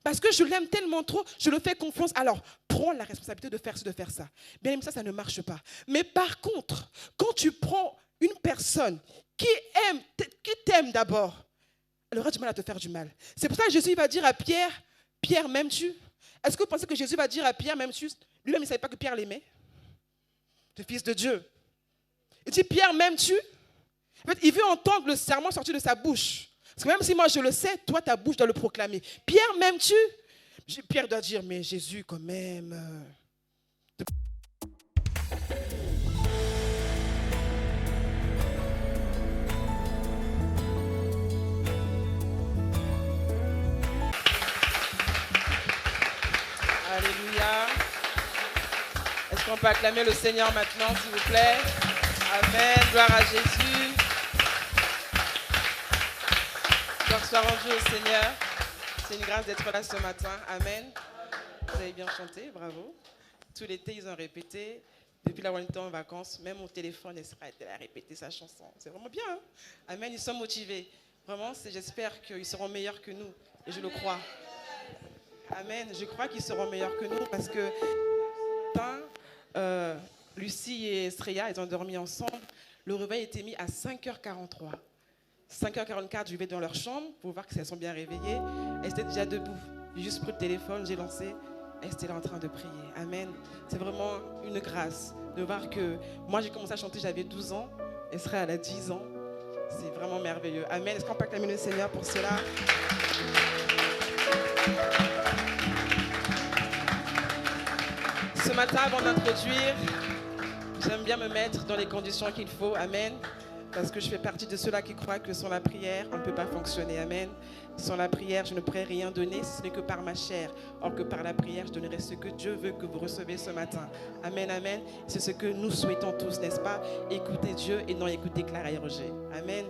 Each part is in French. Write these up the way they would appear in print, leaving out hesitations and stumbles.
Parce que je l'aime tellement trop, je le fais confiance. Alors, prends la responsabilité de faire ci, de faire ça. Bien aimé, ça ne marche pas. Mais par contre, quand tu prends une personne qui t'aime d'abord, elle aura du mal à te faire du mal. C'est pour ça que Jésus va dire à Pierre, Pierre, m'aimes-tu? Est-ce que vous pensez que Jésus va dire à Pierre, m'aimes-tu? Lui-même, il ne savait pas que Pierre l'aimait. Le Fils de Dieu. Il dit, Pierre, m'aimes-tu? En fait, il veut entendre le serment sortir de sa bouche. Parce que même si moi je le sais, toi, ta bouche doit le proclamer. Pierre, m'aimes-tu? Pierre doit dire, mais Jésus, quand même. Alléluia. Est-ce qu'on peut acclamer le Seigneur maintenant, s'il vous plaît? Amen. Gloire à Jésus. Gloire soit rendue au Seigneur. C'est une grâce d'être là ce matin. Amen. Vous avez bien chanté, bravo. Tout l'été, ils ont répété. Depuis là où on était en vacances, même mon téléphone, elle a répété sa chanson. C'est vraiment bien. Hein? Amen. Ils sont motivés. Vraiment, j'espère qu'ils seront meilleurs que nous. Et je le crois. Amen. Je crois qu'ils seront meilleurs que nous parce que Lucie et Sreya, ils ont dormi ensemble. Le réveil était mis à 5h43. 5h44, je vais dans leur chambre pour voir qu'elles sont bien réveillées. Elles étaient déjà debout. J'ai juste pris le téléphone, j'ai lancé. Elles étaient là en train de prier. Amen. C'est vraiment une grâce de voir que moi, j'ai commencé à chanter, j'avais 12 ans. Et Sreya, elle a 10 ans. C'est vraiment merveilleux. Amen. Est-ce qu'on peut acclamer le Seigneur pour cela? Ce matin, avant d'introduire, j'aime bien me mettre dans les conditions qu'il faut. Amen. Parce que je fais partie de ceux-là qui croient que sans la prière, on ne peut pas fonctionner. Amen. Sans la prière, je ne pourrais rien donner, si ce n'est que par ma chair. Or que par la prière, je donnerai ce que Dieu veut que vous recevez ce matin. Amen, amen. C'est ce que nous souhaitons tous, n'est-ce pas? Écouter Dieu et non écouter Clara et Roger. Amen.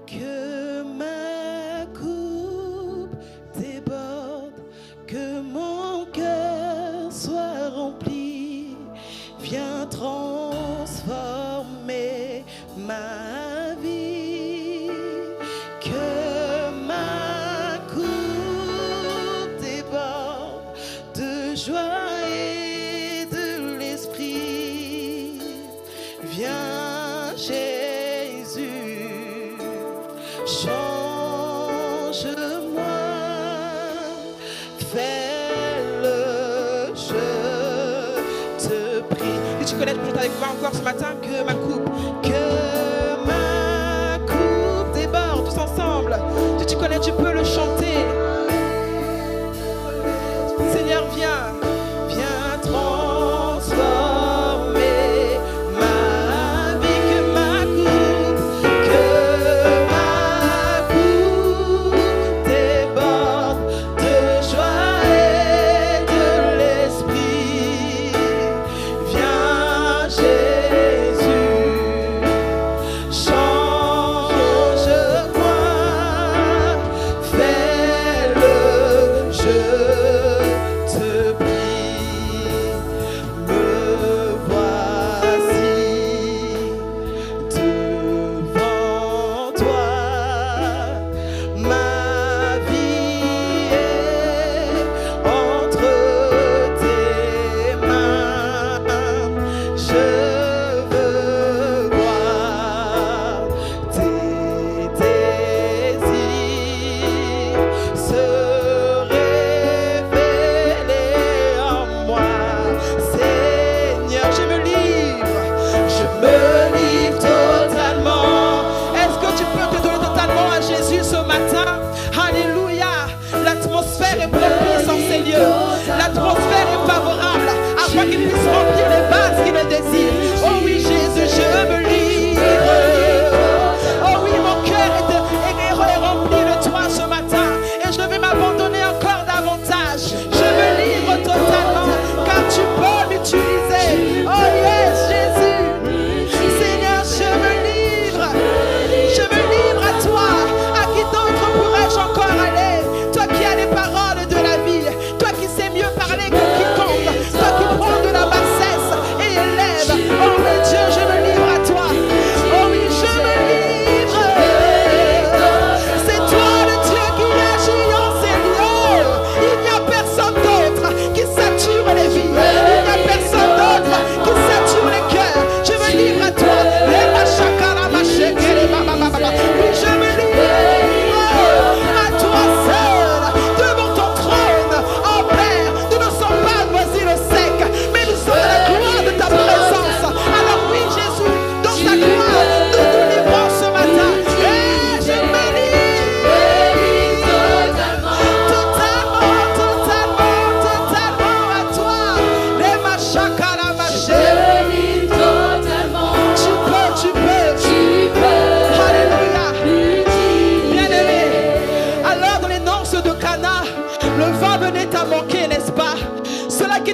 Que ma coupe déborde, que mon cœur soit rempli, viens transformer ma vie. Que ma coupe déborde de joie et de l'esprit. Viens Jésus, change-moi, fais-le, je te prie. Et tu connais, je peux avec moi encore ce matin, que ma coupe déborde, tous ensemble. Si tu connais, tu peux le chanter. Seigneur, viens transformer ma vie. Que ma coupe déborde de joie et de l'esprit. Viens Jésus,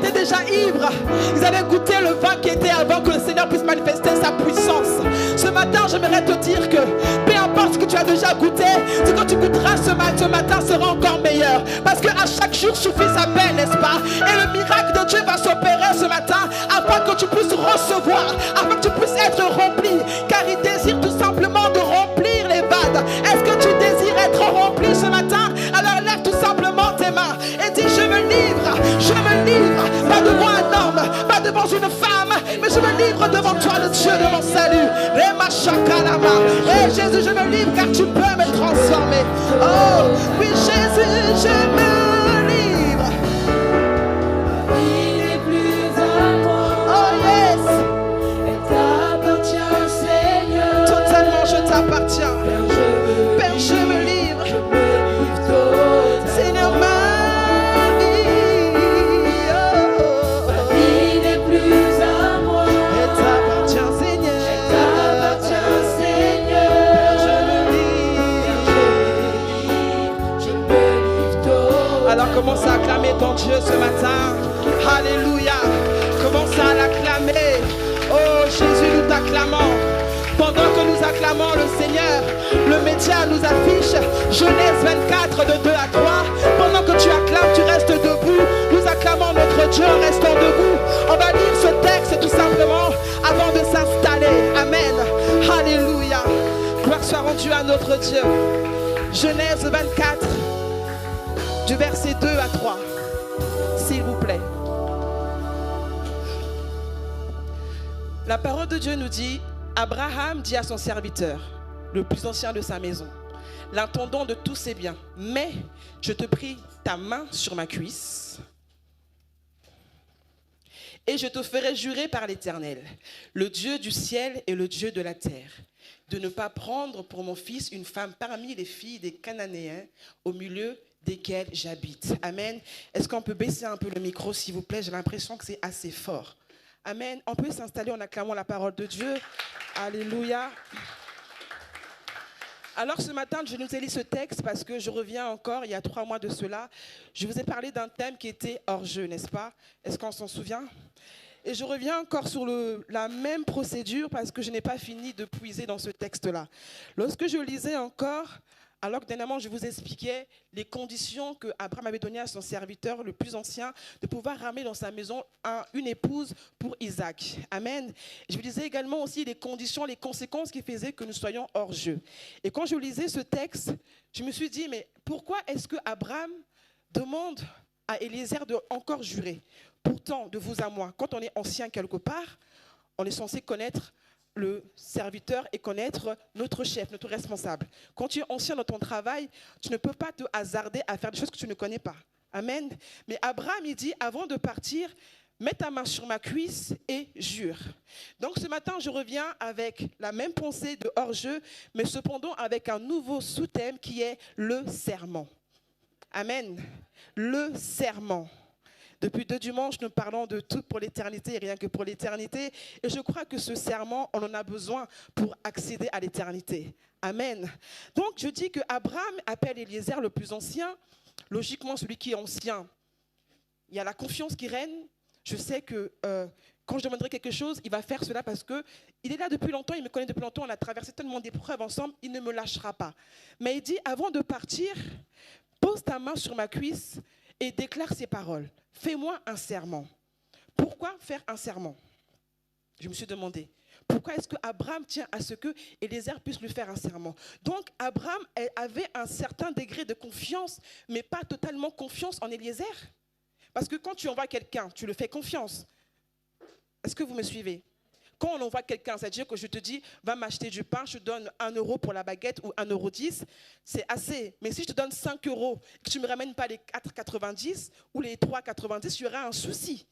étaient déjà ivres. Ils avaient goûté le vin qui était avant que le Seigneur puisse manifester sa puissance. Ce matin, j'aimerais te dire que peu importe ce que tu as déjà goûté, ce que tu goûteras ce matin sera encore meilleur. Parce qu'à chaque jour suffit sa peine, n'est-ce pas? Et le miracle de Dieu va s'opérer ce matin afin que tu puisses recevoir, afin que tu puisses être rempli. Car il désire tout simplement de remplir les vades. Est-ce que tu désires être rempli ce matin? Alors lève tout simplement tes mains et dis je me livre, pas devant un homme, pas devant une femme, mais je me livre devant toi, le Dieu de mon salut. Et Jésus, je me livre car tu peux me transformer. Oh oui Jésus, je me livre. Il n'est plus à moi. Oh yes. Elle t'appartient, Seigneur. Totalement je t'appartiens. Père, Je me livre. je me livre totalement. Seigneur, ma vie, oh, Ma vie n'est plus à moi. elle t'appartient, Seigneur. Elle t'appartient, Seigneur. Je me livre. Je me livre totalement. Alors commence à acclamer ton Dieu ce matin. Alléluia. Commence à l'acclamer. Oh Jésus, nous t'acclamons. Pendant que nous acclamons le Seigneur, le média nous affiche Genèse 24 de 2 à 3. Pendant que tu acclames, tu restes debout. Nous acclamons notre Dieu en restant debout. On va lire ce texte tout simplement avant de s'installer. Amen. Alléluia. Gloire soit rendue à notre Dieu. Genèse 24 du verset 2 à 3. S'il vous plaît. La parole de Dieu nous dit: Abraham dit à son serviteur, le plus ancien de sa maison, l'intendant de tous ses biens, mais je te prie ta main sur ma cuisse et je te ferai jurer par l'Éternel, le Dieu du ciel et le Dieu de la terre, de ne pas prendre pour mon fils une femme parmi les filles des Cananéens au milieu desquels j'habite. Amen. Est-ce qu'on peut baisser un peu le micro, s'il vous plaît? J'ai l'impression que c'est assez fort. Amen. On peut s'installer en acclamant la parole de Dieu. Alléluia. Alors ce matin, je nous ai lu ce texte parce que je reviens encore, il y a 3 mois de cela, je vous ai parlé d'un thème qui était hors-jeu, n'est-ce pas? Est-ce qu'on s'en souvient? Et je reviens encore sur la même procédure parce que je n'ai pas fini de puiser dans ce texte-là. Lorsque je lisais encore, alors que dernièrement je vous expliquais les conditions que Abraham avait données à son serviteur le plus ancien de pouvoir ramener dans sa maison une épouse pour Isaac. Amen. Je vous disais également aussi les conditions, les conséquences qui faisaient que nous soyons hors jeu. Et quand je lisais ce texte, je me suis dit, mais pourquoi est-ce que Abraham demande à Eliezer de encore jurer? Pourtant, de vous à moi, quand on est ancien quelque part, on est censé connaître le serviteur et connaître notre chef, notre responsable. Quand tu es ancien dans ton travail, tu ne peux pas te hasarder à faire des choses que tu ne connais pas. Amen. Mais Abraham, il dit, avant de partir, mets ta main sur ma cuisse et jure. Donc ce matin, je reviens avec la même pensée de hors-jeu, mais cependant avec un nouveau sous-thème qui est le serment. Amen. Le serment. Depuis 2 dimanches, nous parlons de tout pour l'éternité et rien que pour l'éternité. Et je crois que ce serment, on en a besoin pour accéder à l'éternité. Amen. Donc, je dis que Abraham appelle Eliezer le plus ancien. Logiquement, celui qui est ancien, il y a la confiance qui règne. Je sais que quand je demanderai quelque chose, il va faire cela parce qu'il est là depuis longtemps, il me connaît depuis longtemps, on a traversé tellement d'épreuves ensemble, il ne me lâchera pas. Mais il dit, avant de partir, pose ta main sur ma cuisse et déclare ces paroles. Fais-moi un serment. Pourquoi faire un serment? Je me suis demandé. Pourquoi est-ce qu'Abraham tient à ce que Eliezer puisse lui faire un serment? Donc, Abraham avait un certain degré de confiance, mais pas totalement confiance en Eliezer. Parce que quand tu envoies quelqu'un, tu le fais confiance. Est-ce que vous me suivez? Quand on envoie quelqu'un, c'est-à-dire que je te dis, va m'acheter du pain, je te donne 1 euro pour la baguette ou 1,10 €, c'est assez. Mais si je te donne 5 euros, que tu ne me ramènes pas les 4,90 ou les 3,90, il y aura un souci.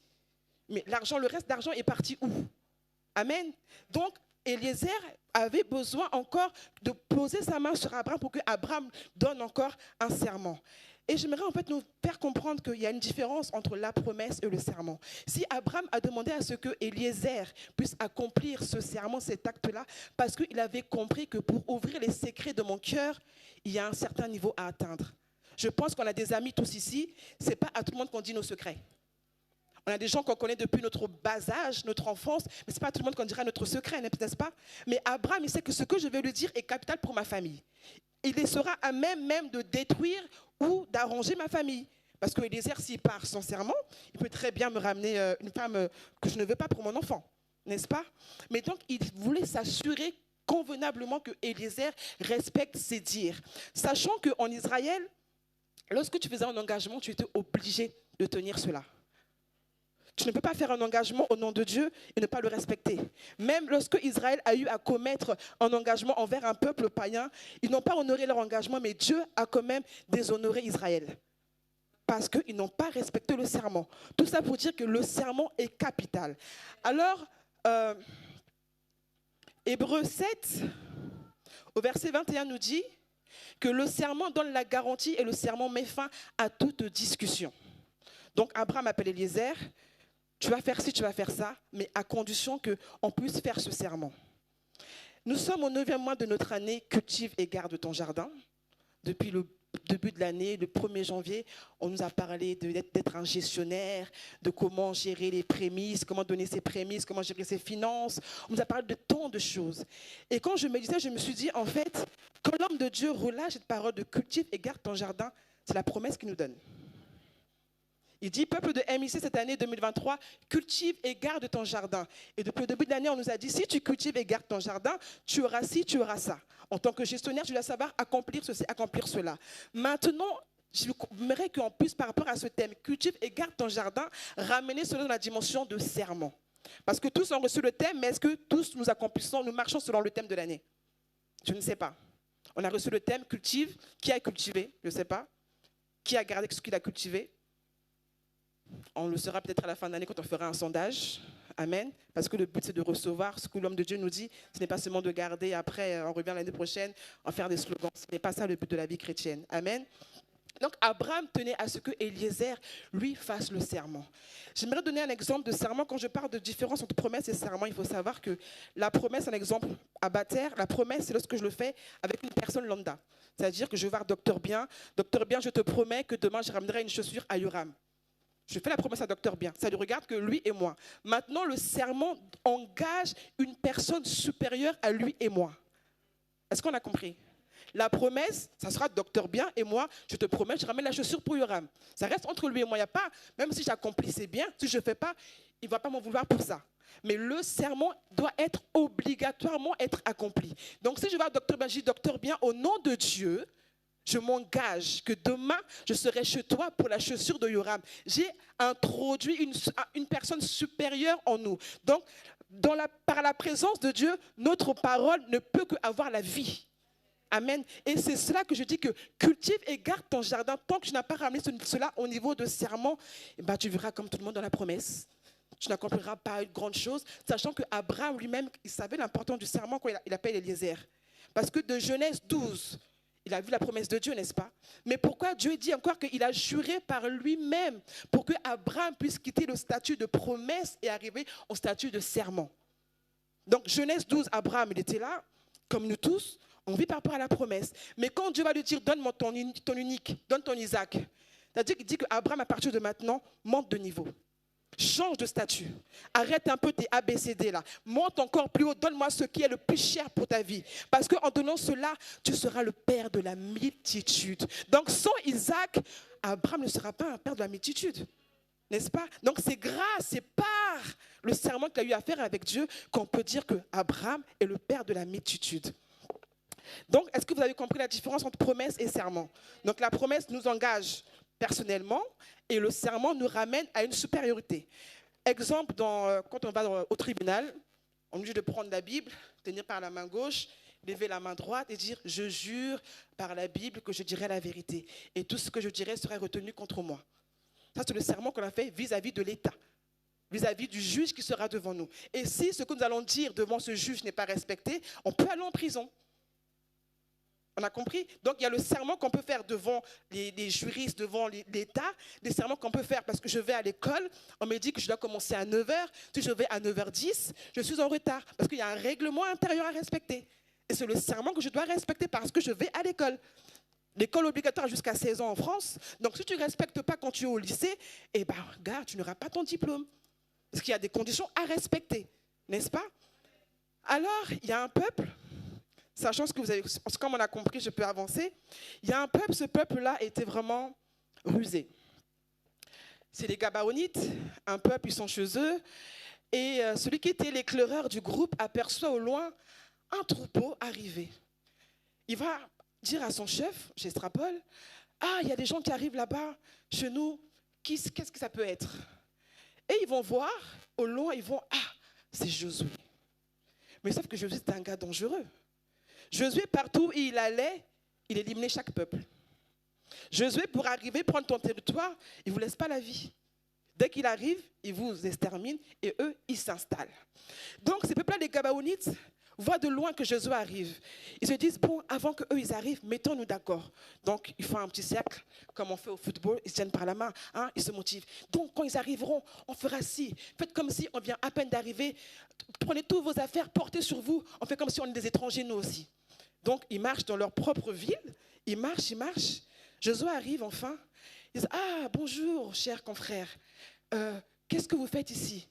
Mais le reste d'argent est parti où? Amen. Donc, Eliezer avait besoin encore de poser sa main sur Abraham pour que Abraham donne encore un serment. Et j'aimerais en fait nous faire comprendre qu'il y a une différence entre la promesse et le serment. Si Abraham a demandé à ce que Eliezer puisse accomplir ce serment, cet acte-là, parce qu'il avait compris que pour ouvrir les secrets de mon cœur, il y a un certain niveau à atteindre. Je pense qu'on a des amis tous ici, ce n'est pas à tout le monde qu'on dit nos secrets. On a des gens qu'on connaît depuis notre bas âge, notre enfance, mais ce n'est pas tout le monde qu'on dira notre secret, n'est-ce pas? Mais Abraham, il sait que ce que je vais lui dire est capital pour ma famille. Il sera à même de détruire ou d'arranger ma famille. Parce que Eliezer, s'il part sincèrement, il peut très bien me ramener une femme que je ne veux pas pour mon enfant, n'est-ce pas? Mais donc, il voulait s'assurer convenablement que Eliezer respecte ses dires. Sachant qu'en Israël, lorsque tu faisais un engagement, tu étais obligé de tenir cela. Tu ne peux pas faire un engagement au nom de Dieu et ne pas le respecter. Même lorsque Israël a eu à commettre un engagement envers un peuple païen, ils n'ont pas honoré leur engagement, mais Dieu a quand même déshonoré Israël. Parce qu'ils n'ont pas respecté le serment. Tout ça pour dire que le serment est capital. Alors, Hébreux 7, au verset 21 nous dit que le serment donne la garantie et le serment met fin à toute discussion. Donc Abraham appelle Eliezer, tu vas faire ci, tu vas faire ça, mais à condition qu'on puisse faire ce serment. Nous sommes au 9e mois de notre année, cultive et garde ton jardin. Depuis le début de l'année, le 1er janvier, on nous a parlé d'être un gestionnaire, de comment gérer les prémices, comment donner ses prémices, comment gérer ses finances. On nous a parlé de tant de choses. Et quand je méditais, je me suis dit, en fait, quand l'homme de Dieu relâche cette parole de cultive et garde ton jardin, c'est la promesse qu'il nous donne. Il dit, peuple de MIC, cette année 2023, cultive et garde ton jardin. Et depuis le début de l'année, on nous a dit, si tu cultives et gardes ton jardin, tu auras ci, tu auras ça. En tant que gestionnaire, tu dois savoir accomplir ceci, accomplir cela. Maintenant, j'aimerais qu'on puisse, par rapport à ce thème, cultive et garde ton jardin, ramener cela dans la dimension de serment. Parce que tous ont reçu le thème, mais est-ce que tous nous accomplissons, nous marchons selon le thème de l'année? Je ne sais pas. On a reçu le thème cultive. Qui a cultivé? Je ne sais pas. Qui a gardé ce qu'il a cultivé? On le saura peut-être à la fin de l'année quand on fera un sondage. Amen. Parce que le but, c'est de recevoir ce que l'homme de Dieu nous dit. Ce n'est pas seulement de garder, après, on revient l'année prochaine, en faire des slogans. Ce n'est pas ça le but de la vie chrétienne. Amen. Donc, Abraham tenait à ce que Eliezer, lui, fasse le serment. J'aimerais donner un exemple de serment. Quand je parle de différence entre promesse et serment, il faut savoir que la promesse, un exemple à baptême, la promesse, c'est lorsque je le fais avec une personne lambda. C'est-à-dire que je vais voir Docteur Bien. Docteur Bien, je te promets que demain, je ramènerai une chaussure à Yoram. Je fais la promesse à Docteur Bien. Ça ne regarde que lui et moi. Maintenant, le serment engage une personne supérieure à lui et moi. Est-ce qu'on a compris? La promesse, ça sera Docteur Bien et moi, je te promets, je ramène la chaussure pour Yoram. Ça reste entre lui et moi. Il n'y a pas, même si j'accomplissais bien, si je ne fais pas, il ne va pas m'en vouloir pour ça. Mais le serment doit être obligatoirement être accompli. Donc si je vais à Docteur Bien, je dis Docteur Bien, au nom de Dieu, je m'engage que demain, je serai chez toi pour la chaussure de Yoram. J'ai introduit une personne supérieure en nous. Donc, par la présence de Dieu, notre parole ne peut qu'avoir la vie. Amen. Et c'est cela que je dis que cultive et garde ton jardin. Tant que tu n'as pas ramené cela au niveau de serment, tu vivras comme tout le monde dans la promesse. Tu n'accompliras pas une grande chose, sachant qu'Abraham lui-même, il savait l'importance du serment quand il appelle Eliezer. Parce que de Genèse 12, il a vu la promesse de Dieu, n'est-ce pas? Mais pourquoi Dieu dit encore qu'il a juré par lui-même pour que Abraham puisse quitter le statut de promesse et arriver au statut de serment? Donc Genèse 12, Abraham, il était là, comme nous tous, on vit par rapport à la promesse. Mais quand Dieu va lui dire, donne-moi ton unique, donne ton Isaac, c'est-à-dire qu'il dit qu'Abraham, à partir de maintenant, monte de niveau. Change de statut. Arrête un peu tes ABCD là. Monte encore plus haut. Donne-moi ce qui est le plus cher pour ta vie. Parce qu'en donnant cela, tu seras le père de la multitude. Donc sans Isaac, Abraham ne sera pas un père de la multitude. N'est-ce pas? Donc c'est grâce, c'est par le serment qu'il a eu à faire avec Dieu qu'on peut dire qu'Abraham est le père de la multitude. Donc est-ce que vous avez compris la différence entre promesse et serment? Donc la promesse nous engage personnellement, et le serment nous ramène à une supériorité. Exemple, quand on va au tribunal, on est obligé de prendre la Bible, tenir par la main gauche, lever la main droite et dire « Je jure par la Bible que je dirai la vérité. Et tout ce que je dirai sera retenu contre moi. » Ça, c'est le serment qu'on a fait vis-à-vis de l'État, vis-à-vis du juge qui sera devant nous. Et si ce que nous allons dire devant ce juge n'est pas respecté, on peut aller en prison. On a compris? Donc, il y a le serment qu'on peut faire devant les juristes, devant l'État, des serments qu'on peut faire parce que je vais à l'école, on me dit que je dois commencer à 9h, si je vais à 9h10, je suis en retard parce qu'il y a un règlement intérieur à respecter. Et c'est le serment que je dois respecter parce que je vais à l'école. L'école obligatoire jusqu'à 16 ans en France. Donc, si tu ne respectes pas quand tu es au lycée, eh bien, regarde, tu n'auras pas ton diplôme. Parce qu'il y a des conditions à respecter, n'est-ce pas? Alors, il y a un peuple, sachant ce que vous avez, comme on a compris, je peux avancer. Il y a un peuple, ce peuple-là était vraiment rusé. C'est les Gabaonites, un peuple, ils sont chez eux. Et celui qui était l'éclaireur du groupe aperçoit au loin un troupeau arriver. Il va dire à son chef, Gestrapol, ah, il y a des gens qui arrivent là-bas, chez nous, qu'est-ce que ça peut être? Et ils vont voir, au loin, ils vont, ah, c'est Josué. Mais sauf que Josué, c'est un gars dangereux. Josué, partout où il allait, il éliminait chaque peuple. Josué, pour arriver, prendre ton territoire, il ne vous laisse pas la vie. Dès qu'il arrive, il vous extermine et eux, ils s'installent. Donc, ces peuples-là, les Gabaonites, voient de loin que Josué arrive. Ils se disent, bon, avant qu'eux, ils arrivent, mettons-nous d'accord. Donc, ils font un petit cercle, comme on fait au football, ils se tiennent par la main, hein, ils se motivent. Donc, quand ils arriveront, on fera ci. Faites comme si on vient à peine d'arriver. Prenez toutes vos affaires, portez sur vous. On fait comme si on est des étrangers, nous aussi. Donc, ils marchent dans leur propre ville. Ils marchent, ils marchent. Josué arrive enfin. Ils disent, ah, bonjour, chers confrères. Qu'est-ce que vous faites ici?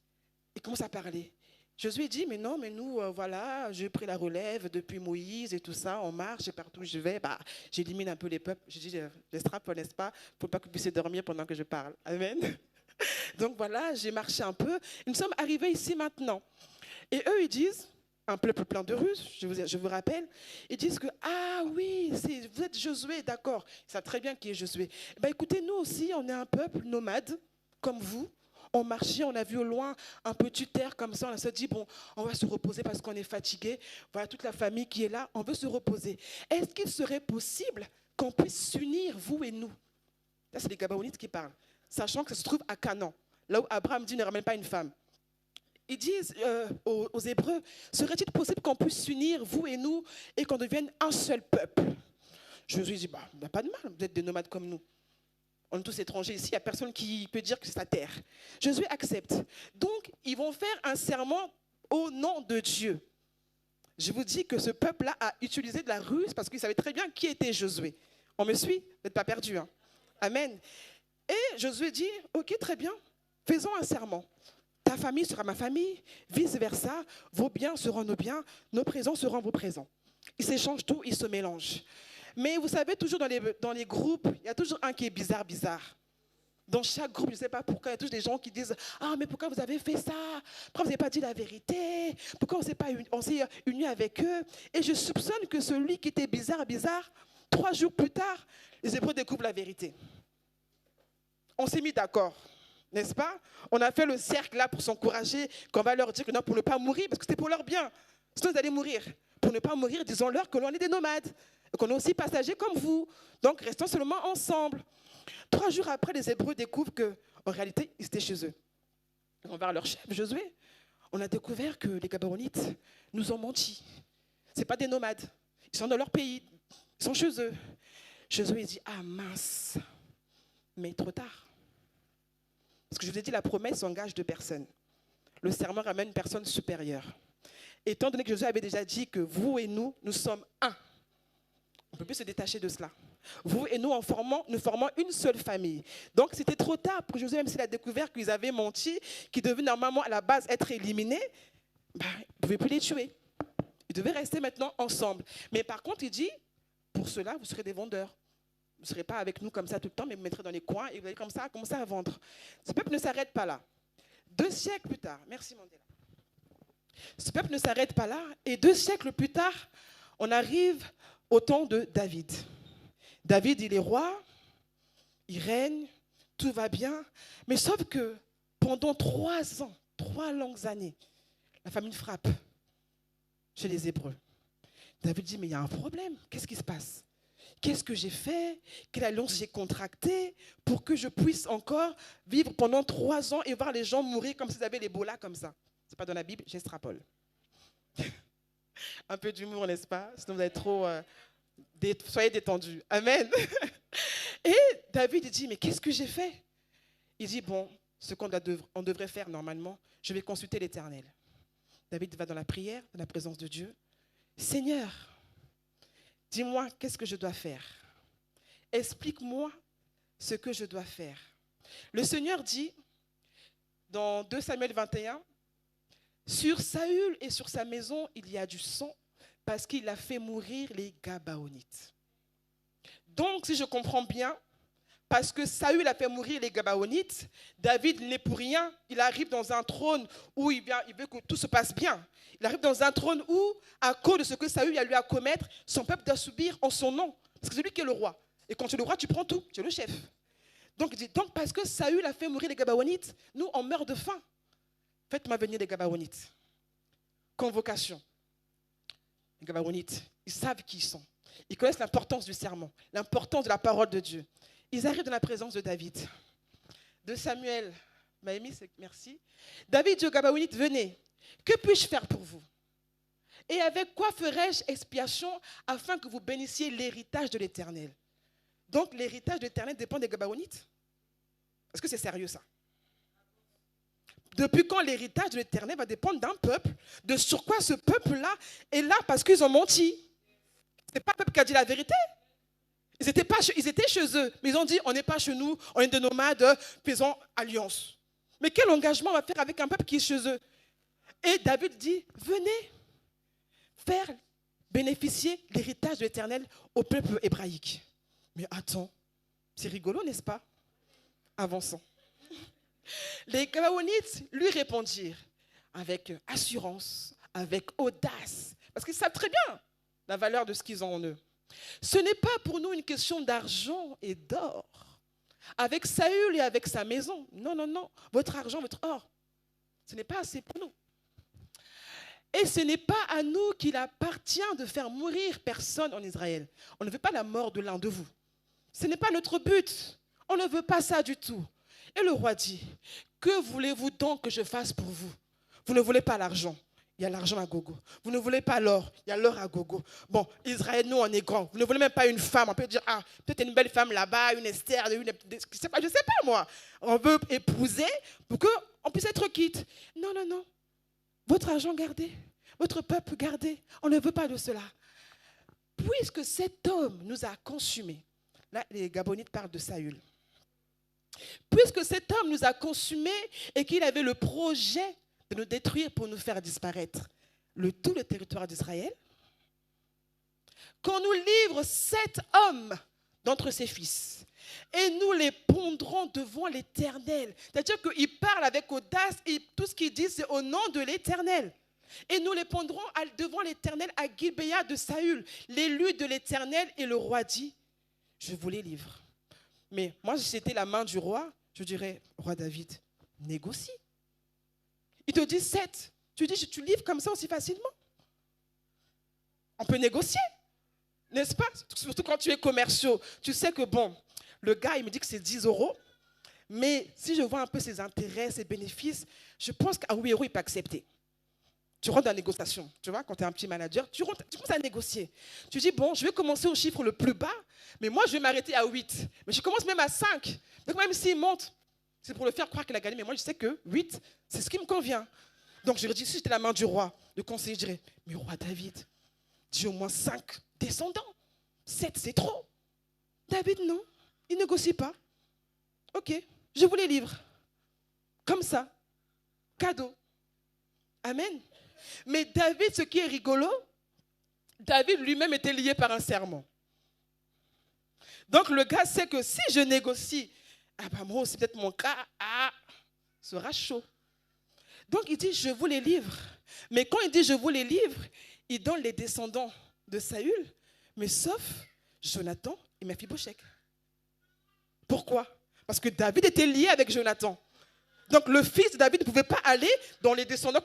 Ils commencent à parler. Josué dit, mais non, mais nous, voilà, j'ai pris la relève depuis Moïse et tout ça, on marche et partout où je vais, bah, j'élimine un peu les peuples. Je dis, je strappe, n'est-ce pas, pour pas que vous puissiez dormir pendant que je parle. Amen. Donc voilà, j'ai marché un peu. Nous sommes arrivés ici maintenant. Et eux, ils disent, un peuple plein de Russes, je vous rappelle, ils disent que, ah oui, vous êtes Josué, d'accord. Ils savent très bien qui est Josué. Ben, écoutez, nous aussi, on est un peuple nomade, comme vous. On marchait, on a vu au loin un petit terre comme ça, on s'est dit, bon, on va se reposer parce qu'on est fatigué. Voilà toute la famille qui est là, on veut se reposer. Est-ce qu'il serait possible qu'on puisse s'unir, vous et nous? Là, c'est les Gabaonites qui parlent, sachant que ça se trouve à Canaan, là où Abraham dit, ne ramène pas une femme. Ils disent aux Hébreux, serait-il possible qu'on puisse s'unir, vous et nous, et qu'on devienne un seul peuple? Jésus dit, bah, il n'y a pas de mal, vous êtes des nomades comme nous. On est tous étrangers ici, il n'y a personne qui peut dire que c'est sa terre. Josué accepte. Donc, ils vont faire un serment au nom de Dieu. Je vous dis que ce peuple-là a utilisé de la ruse parce qu'il savait très bien qui était Josué. On me suit? Vous n'êtes pas perdus. Hein? Amen. Et Josué dit, ok, très bien, faisons un serment. Ta famille sera ma famille, vice-versa, vos biens seront nos biens, nos présents seront vos présents. Ils s'échangent tout, ils se mélangent. Mais vous savez, toujours dans les groupes, il y a toujours un qui est bizarre. Dans chaque groupe, je ne sais pas pourquoi, il y a toujours des gens qui disent « Ah, mais pourquoi vous avez fait ça? Pourquoi vous n'avez pas dit la vérité? Pourquoi on s'est unis avec eux ?» Et je soupçonne que celui qui était bizarre, 3 jours plus tard, les Hébreux découvrent la vérité. On s'est mis d'accord, n'est-ce pas? On a fait le cercle là pour s'encourager, qu'on va leur dire que non, pour ne pas mourir, parce que c'était pour leur bien. Sinon, ils allaient mourir. Pour ne pas mourir, disons-leur que l'on est des nomades. Qu'on est aussi passagers comme vous. Donc, restons seulement ensemble. 3 jours après, les Hébreux découvrent qu'en réalité, ils étaient chez eux. Ils vont vers leur chef, Josué. On a découvert que les Gabaonites nous ont menti. Ce n'est pas des nomades. Ils sont dans leur pays. Ils sont chez eux. Josué dit, ah mince, mais trop tard. Parce que je vous ai dit, la promesse engage 2 personnes. Le serment ramène une personne supérieure. Étant donné que Josué avait déjà dit que vous et nous sommes un. On ne peut plus se détacher de cela. Vous et nous, nous formons une seule famille. Donc, c'était trop tard pour Josué, même s'il a découvert qu'ils avaient menti, qu'ils devaient normalement à la base être éliminés, il ne pouvait plus les tuer. Ils devaient rester maintenant ensemble. Mais par contre, il dit, pour cela, vous serez des vendeurs. Vous ne serez pas avec nous comme ça tout le temps, mais vous mettrez dans les coins et vous allez comme ça commencer à vendre. Ce peuple ne s'arrête pas là. 2 siècles plus tard, merci Mandela. Ce peuple ne s'arrête pas là. Et 2 siècles plus tard, on arrive au temps de David. David, il est roi, il règne, tout va bien. Mais sauf que pendant 3 ans, 3 longues années, la famine frappe chez les Hébreux. David dit, mais il y a un problème. Qu'est-ce qui se passe? Qu'est-ce que j'ai fait? Quelle alliance j'ai contractée pour que je puisse encore vivre pendant 3 ans et voir les gens mourir comme s'ils avaient l'Ebola comme ça? Ce n'est pas dans la Bible, j'extrapole. Un peu d'humour, n'est-ce pas? Sinon vous êtes trop... soyez détendus. Amen. Et David dit, mais qu'est-ce que j'ai fait? Il dit, bon, ce qu'on devrait faire normalement, je vais consulter l'Éternel. David va dans la prière, dans la présence de Dieu. Seigneur, dis-moi, qu'est-ce que je dois faire? explique-moi ce que je dois faire. Le Seigneur dit, dans 2 Samuel 21, sur Saül et sur sa maison, il y a du sang, parce qu'il a fait mourir les Gabaonites. Donc, si je comprends bien, parce que Saül a fait mourir les Gabaonites, David n'est pour rien. Il arrive dans un trône où il veut que tout se passe bien. Il arrive dans un trône où, à cause de ce que Saül a eu à commettre, son peuple doit subir en son nom. Parce que c'est lui qui est le roi. Et quand tu es le roi, tu prends tout. Tu es le chef. Donc, parce que Saül a fait mourir les Gabaonites, nous, on meurt de faim. Faites-moi venir les Gabaonites. Convocation. Les Gabaonites, ils savent qui ils sont. Ils connaissent l'importance du serment, l'importance de la parole de Dieu. Ils arrivent dans la présence de David. De Samuel, Maëmi, merci. David dit aux Gabaonites, venez, que puis-je faire pour vous? Et avec quoi ferai-je expiation afin que vous bénissiez l'héritage de l'Éternel? Donc l'héritage de l'Éternel dépend des Gabaonites? Est-ce que c'est sérieux ça? Depuis quand l'héritage de l'Éternel va dépendre d'un peuple, de sur quoi ce peuple-là est là parce qu'ils ont menti? Ce n'est pas le peuple qui a dit la vérité. Ils étaient chez eux, mais ils ont dit, on n'est pas chez nous, on est des nomades, faisons alliance. Mais quel engagement on va faire avec un peuple qui est chez eux? Et David dit, venez faire bénéficier l'héritage de l'Éternel au peuple hébraïque. Mais attends, c'est rigolo, n'est-ce pas? Avançons. Les Gabaonites lui répondirent avec assurance, avec audace, parce qu'ils savent très bien la valeur de ce qu'ils ont en eux. Ce n'est pas pour nous une question d'argent et d'or. Avec Saül et avec sa maison, non, non, non, votre argent, votre or, ce n'est pas assez pour nous. Et ce n'est pas à nous qu'il appartient de faire mourir personne en Israël. On ne veut pas la mort de l'un de vous. Ce n'est pas notre but. On ne veut pas ça du tout. Et le roi dit, que voulez-vous donc que je fasse pour vous? Vous ne voulez pas l'argent. Il y a l'argent à gogo. Vous ne voulez pas l'or. Il y a l'or à gogo. Bon, Israël, nous, on est grand. Vous ne voulez même pas une femme. On peut dire, ah, peut-être une belle femme là-bas, une Esther, je ne sais pas moi. On veut épouser pour qu'on puisse être quitte. Non, non, non. Votre argent gardé. Votre peuple gardé. On ne veut pas de cela. Puisque cet homme nous a consumés. Là, les Gabonites parlent de Saül. Puisque cet homme nous a consumés et qu'il avait le projet de nous détruire pour nous faire disparaître tout le territoire d'Israël, qu'on nous livre 7 hommes d'entre ses fils et nous les pondrons devant l'Éternel. C'est-à-dire qu'il parle avec audace et tout ce qu'il dit c'est au nom de l'Éternel. Et nous les pondrons devant l'Éternel à Gibéa de Saül, l'élu de l'Éternel. Et le roi dit, je vous les livre. Mais moi, si c'était la main du roi, je dirais, roi David, négocie. Il te dit 7. Tu dis, tu livres comme ça aussi facilement. On peut négocier, n'est-ce pas? Surtout quand tu es commerciaux. Tu sais que, bon, le gars, il me dit que c'est 10 €. Mais si je vois un peu ses intérêts, ses bénéfices, je pense qu'à 8 €, il peut accepter. Tu rentres dans la négociation, tu vois, quand tu es un petit manager, tu commences à négocier. Tu dis, bon, je vais commencer au chiffre le plus bas, mais moi, je vais m'arrêter à 8. Mais je commence même à 5. Donc même s'il monte, c'est pour le faire croire qu'il a gagné, mais moi, je sais que 8, c'est ce qui me convient. Donc je lui dis, si j'étais la main du roi, le conseiller dirait, mais roi David, dis au moins 5 descendants. 7, c'est trop. David, non, il ne négocie pas. Ok, je vous les livre. Comme ça, cadeau. Amen. Mais David, ce qui est rigolo, David lui-même était lié par un serment. Donc le gars sait que si je négocie, ah ben moi aussi peut-être mon cas sera chaud. Donc il dit, je vous les livre. Mais quand il dit, je vous les livre, il donne les descendants de Saül, mais sauf Jonathan et Mephibosheth. Pourquoi? Parce que David était lié avec Jonathan. Donc le fils de David ne pouvait pas aller dans les descendants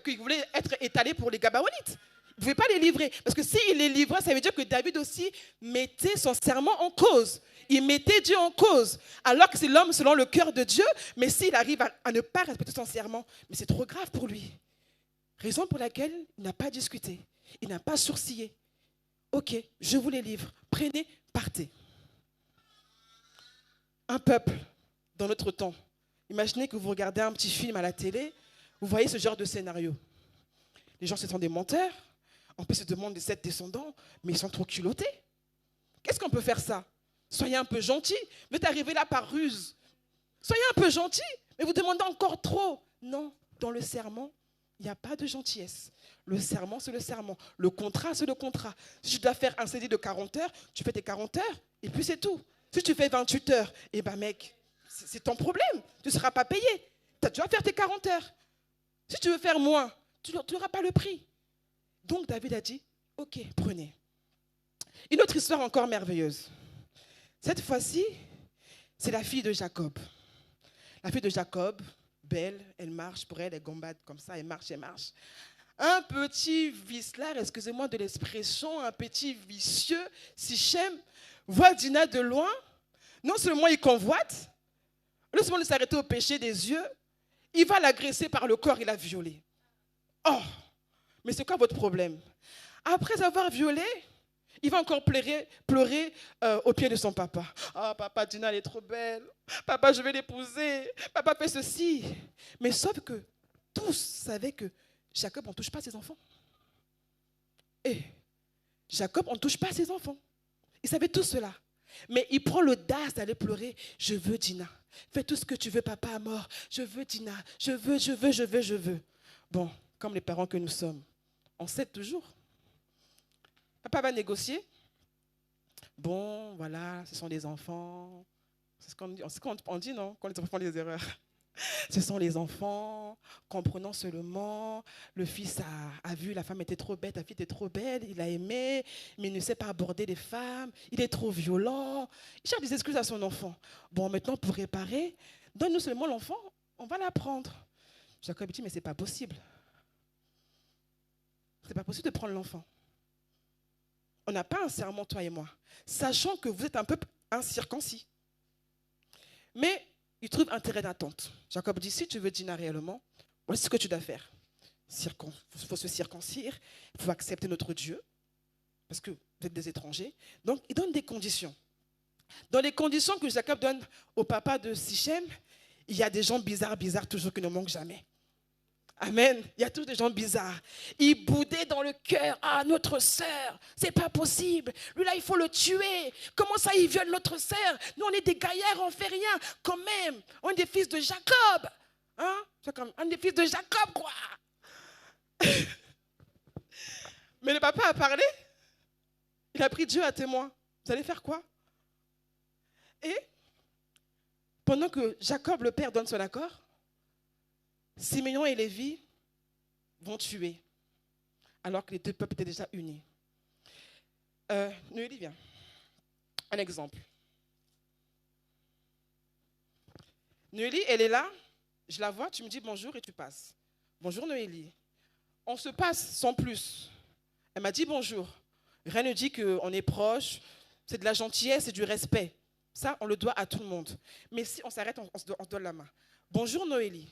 qui voulaient être étalés pour les Gabaonites. Il ne pouvait pas les livrer. Parce que s'il les livrait, ça veut dire que David aussi mettait son serment en cause. Il mettait Dieu en cause. Alors que c'est l'homme selon le cœur de Dieu, mais s'il arrive à ne pas respecter son serment, mais c'est trop grave pour lui. Raison pour laquelle il n'a pas discuté. Il n'a pas sourcillé. Ok, je vous les livre. Prenez, partez. Un peuple, dans notre temps, imaginez que vous regardez un petit film à la télé, vous voyez ce genre de scénario. Les gens, ce sont des menteurs. En plus, ils se demandent des 7 descendants, mais ils sont trop culottés. Qu'est-ce qu'on peut faire ça? Soyez un peu gentil. Vous êtes arrivé là par ruse. Soyez un peu gentil, mais vous demandez encore trop. Non, dans le serment, il n'y a pas de gentillesse. Le serment, c'est le serment. Le contrat, c'est le contrat. Si tu dois faire un CDI de 40 heures, tu fais tes 40 heures et puis c'est tout. Si tu fais 28 heures, eh bien mec, c'est ton problème. Tu ne seras pas payé. Tu dois faire tes 40 heures. Si tu veux faire moins, tu n'auras pas le prix. Donc David a dit, ok, prenez. Une autre histoire encore merveilleuse. Cette fois-ci, c'est la fille de Jacob. La fille de Jacob, belle, elle marche pour elle, elle gambade comme ça, elle marche, elle marche. Un petit vicelard, excusez-moi de l'expression, un petit vicieux, Sichem, voit Dina de loin. Non seulement il convoite, non seulement de s'arrêter au péché des yeux, il va l'agresser par le corps et la violer. Oh, mais c'est quoi votre problème? Après avoir violé, il va encore pleurer au pied de son papa. Ah, oh, papa, Dina, elle est trop belle. Papa, je vais l'épouser. Papa fait ceci. Mais sauf que tous savaient que Jacob, on ne touche pas ses enfants. Et Jacob, on ne touche pas ses enfants. Ils savaient tout cela. Mais il prend l'audace d'aller pleurer. Je veux Dina. Fais tout ce que tu veux, papa a mort. Je veux Dina. Je veux. Bon, comme les parents que nous sommes, on cède toujours. Papa va négocier. Bon, voilà, ce sont des enfants. C'est ce qu'on dit, non? Quand les enfants font des erreurs. Ce sont les enfants, comprenons seulement. Le fils a vu, la femme était trop belle, la fille était trop belle, il a aimé, mais il ne sait pas aborder les femmes, il est trop violent. Il cherche des excuses à son enfant. Bon, maintenant, pour réparer, donne-nous seulement l'enfant, on va l'apprendre. Jacob dit, mais ce n'est pas possible. Ce n'est pas possible de prendre l'enfant. On n'a pas un serment, toi et moi, sachant que vous êtes un peuple incirconcis. Mais il trouve intérêt d'attente. Jacob dit, si tu veux Dina réellement, voici ce que tu dois faire. Il faut se circoncire, il faut accepter notre Dieu, parce que vous êtes des étrangers. Donc, il donne des conditions. Dans les conditions que Jacob donne au papa de Sichem, il y a des gens bizarres toujours qui ne manquent jamais. Amen. Il y a tous des gens bizarres. Ils boudaient dans le cœur. Ah, notre sœur, c'est pas possible. Lui là, il faut le tuer. Comment ça, il viole notre sœur? Nous, on est des gaillards, on fait rien. Quand même, on est des fils de Jacob. Hein? On est des fils de Jacob, quoi. Mais le papa a parlé. Il a pris Dieu à témoin. Vous allez faire quoi? Et pendant que Jacob, le père, donne son accord, Siméon et Lévi vont tuer, alors que les deux peuples étaient déjà unis. Noélie, viens. Un exemple. Noélie, elle est là, je la vois, tu me dis bonjour et tu passes. Bonjour Noélie. On se passe sans plus. Elle m'a dit bonjour. Rien ne dit qu'on est proche, c'est de la gentillesse, c'est du respect. Ça, on le doit à tout le monde. Mais si on s'arrête, on se donne la main. Bonjour Noélie.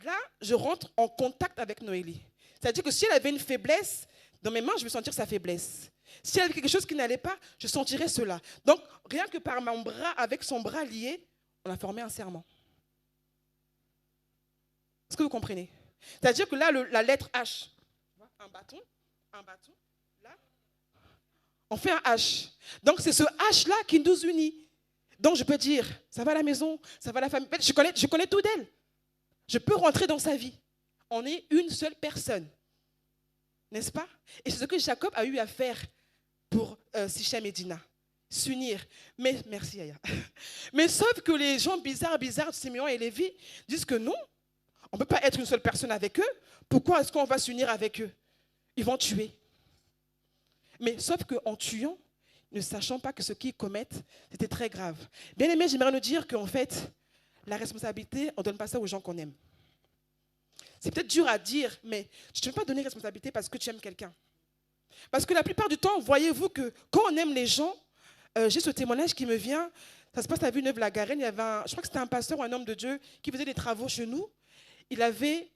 Là, je rentre en contact avec Noélie. C'est-à-dire que si elle avait une faiblesse, dans mes mains, je vais sentir sa faiblesse. Si elle avait quelque chose qui n'allait pas, je sentirais cela. Donc, rien que par mon bras, avec son bras lié, on a formé un serment. Est-ce que vous comprenez? C'est-à-dire que là, la lettre H, un bâton, là, on fait un H. Donc, c'est ce H-là qui nous unit. Donc, je peux dire, ça va la maison, ça va la famille. Je connais tout d'elle. Je peux rentrer dans sa vie. On est une seule personne. N'est-ce pas? Et c'est ce que Jacob a eu à faire pour Sichem et Dina. S'unir. Mais, merci Aya. Mais sauf que les gens bizarres, Siméon et Lévi, disent que non, on ne peut pas être une seule personne avec eux. Pourquoi est-ce qu'on va s'unir avec eux? Ils vont tuer. Mais sauf qu'en tuant, ne sachant pas que ce qu'ils commettent, c'était très grave. Bien aimé, j'aimerais nous dire qu'en fait, la responsabilité, on ne donne pas ça aux gens qu'on aime. C'est peut-être dur à dire, mais tu ne peux pas donner responsabilité parce que tu aimes quelqu'un. Parce que la plupart du temps, voyez-vous que quand on aime les gens, j'ai ce témoignage qui me vient, ça se passe à Villeneuve-la-Garenne, il y avait je crois que c'était un pasteur ou un homme de Dieu qui faisait des travaux chez nous. Il avait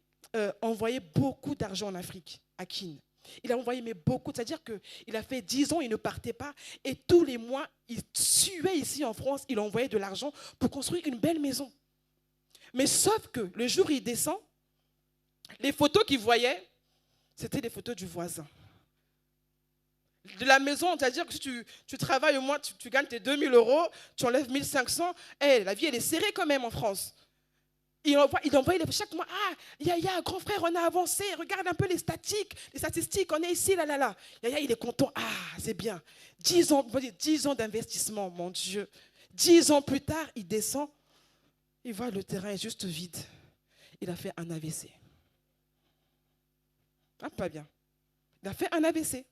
envoyé beaucoup d'argent en Afrique, à Kin. Il a envoyé mais beaucoup, c'est-à-dire qu'il a fait 10 ans, il ne partait pas. Et tous les mois, il suait ici en France, il envoyait de l'argent pour construire une belle maison. Mais sauf que le jour où il descend, les photos qu'il voyait, c'était des photos du voisin. De la maison, c'est-à-dire que si tu travailles au moins, tu gagnes tes 2000 euros, tu enlèves 1500, la vie elle est serrée quand même en France. Il envoie chaque mois, Yaya, grand frère, on a avancé, regarde un peu les statistiques, on est ici, là, là, là. Yaya, il est content, c'est bien. 10 ans d'investissement, mon Dieu. 10 ans plus tard, il descend, il voit le terrain est juste vide. Il a fait un AVC. Pas bien. Il a fait un AVC.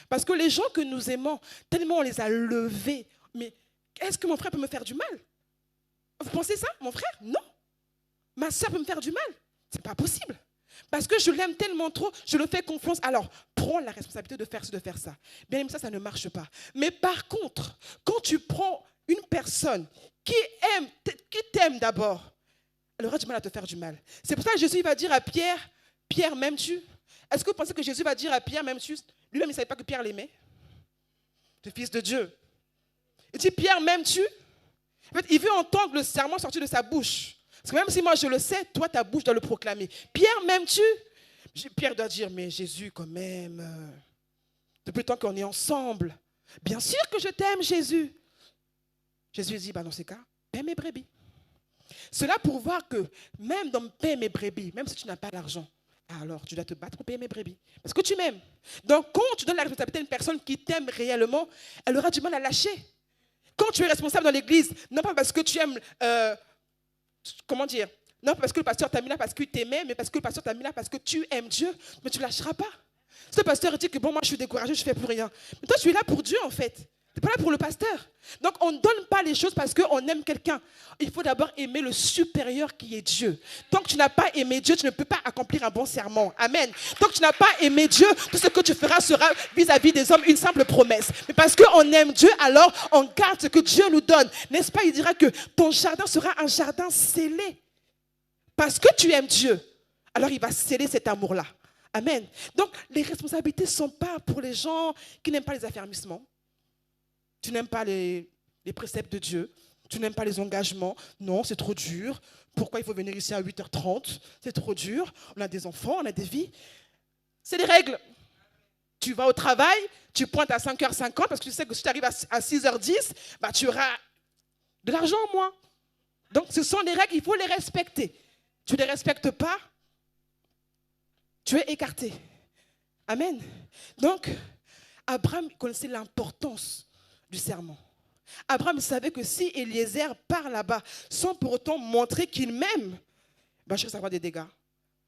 Parce que les gens que nous aimons, tellement on les a levés. Mais est-ce que mon frère peut me faire du mal? Vous pensez ça, mon frère? Non. Ma soeur peut me faire du mal? C'est pas possible. Parce que je l'aime tellement trop, je le fais confiance. Alors, prends la responsabilité de faire ça. Bien aimé, ça ne marche pas. Mais par contre, quand tu prends une personne qui t'aime d'abord, elle aura du mal à te faire du mal. C'est pour ça que Jésus va dire à Pierre, Pierre, m'aimes-tu? Est-ce que vous pensez que Jésus va dire à Pierre, m'aimes-tu? Lui-même, il ne savait pas que Pierre l'aimait. Le Fils de Dieu. Il dit, Pierre, m'aimes-tu? En fait, il veut entendre le serment sortir de sa bouche. Parce que même si moi je le sais, toi, ta bouche doit le proclamer. Pierre, m'aimes-tu? Pierre doit dire, mais Jésus, quand même, depuis le temps qu'on est ensemble, bien sûr que je t'aime, Jésus. Jésus dit, dans ces cas, paie mes brebis. Cela pour voir que même dans paie mes brebis, même si tu n'as pas l'argent, alors tu dois te battre pour payer mes brebis. Parce que tu m'aimes. Donc quand tu donnes la responsabilité à une personne qui t'aime réellement, elle aura du mal à lâcher. Quand tu es responsable dans l'église, non pas parce que tu aimes, non pas parce que le pasteur t'a mis là parce qu'il t'aimait, mais parce que le pasteur t'a mis là parce que tu aimes Dieu, mais tu ne lâcheras pas. Si le pasteur dit que moi je suis découragé, je ne fais plus rien. Mais toi tu es là pour Dieu en fait. Tu n'es pas là pour le pasteur. Donc on ne donne pas les choses parce qu'on aime quelqu'un. Il faut d'abord aimer le supérieur qui est Dieu. Tant que tu n'as pas aimé Dieu, tu ne peux pas accomplir un bon serment. Amen. Tant que tu n'as pas aimé Dieu, tout ce que tu feras sera vis-à-vis des hommes une simple promesse. Mais parce qu'on aime Dieu, alors on garde ce que Dieu nous donne. N'est-ce pas? Il dira que ton jardin sera un jardin scellé. Parce que tu aimes Dieu, alors il va sceller cet amour-là. Amen. Donc les responsabilités ne sont pas pour les gens qui n'aiment pas les affermissements. Tu n'aimes pas les préceptes de Dieu. Tu n'aimes pas les engagements. Non, c'est trop dur. Pourquoi il faut venir ici à 8h30? C'est trop dur. On a des enfants, on a des vies. C'est des règles. Tu vas au travail, tu pointes à 5h50 parce que tu sais que si tu arrives à 6h10, tu auras de l'argent en moins. Donc ce sont des règles, il faut les respecter. Tu ne les respectes pas, tu es écarté. Amen. Donc, Abraham connaissait l'importance du serment. Abraham savait que si Eliezer part là-bas sans pour autant montrer qu'il m'aime, je risque d'avoir des dégâts.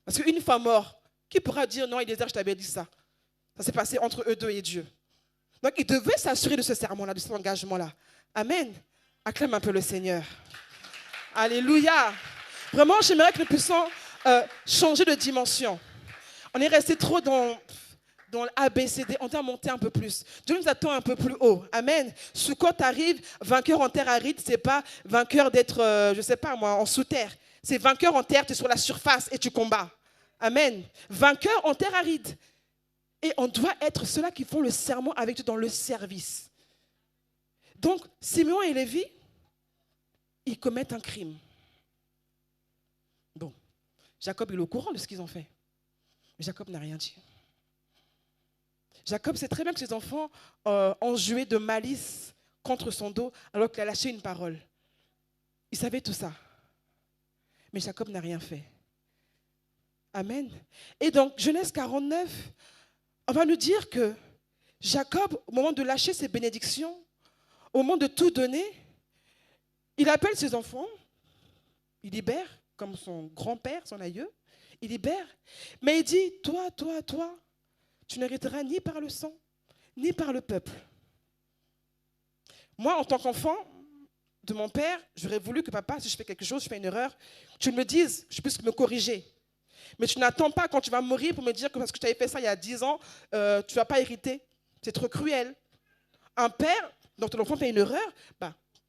Parce qu'une fois mort, qui pourra dire non, Eliezer, je t'avais dit ça? Ça s'est passé entre eux deux et Dieu. Donc il devait s'assurer de ce serment-là, de cet engagement-là. Amen. Acclame un peu le Seigneur. Alléluia. Vraiment, j'aimerais que nous puissions changer de dimension. On est resté trop dans l'ABCD, on doit monter un peu plus. Dieu nous attend un peu plus haut. Amen. Sukkot arrive, vainqueur en terre aride, c'est pas vainqueur d'être, en sous-terre. C'est vainqueur en terre, tu es sur la surface et tu combats. Amen. Vainqueur en terre aride. Et on doit être ceux-là qui font le serment avec Dieu dans le service. Donc, Simeon et Lévi, ils commettent un crime. Bon, Jacob il est au courant de ce qu'ils ont fait. Mais Jacob n'a rien dit. Jacob sait très bien que ses enfants ont joué de malice contre son dos alors qu'il a lâché une parole. Il savait tout ça. Mais Jacob n'a rien fait. Amen. Et donc, Genèse 49, on va nous dire que Jacob, au moment de lâcher ses bénédictions, au moment de tout donner, il appelle ses enfants, il libère, comme son grand-père, son aïeux, il libère, mais il dit, toi, tu n'hériteras ni par le sang, ni par le peuple. Moi, en tant qu'enfant de mon père, j'aurais voulu que papa, si je fais quelque chose, je fais une erreur, tu me dises, je puisse me corriger. Mais tu n'attends pas quand tu vas mourir pour me dire que parce que tu avais fait ça il y a 10 ans, tu ne vas pas hériter. C'est trop cruel. Un père, dont ton enfant fait une erreur,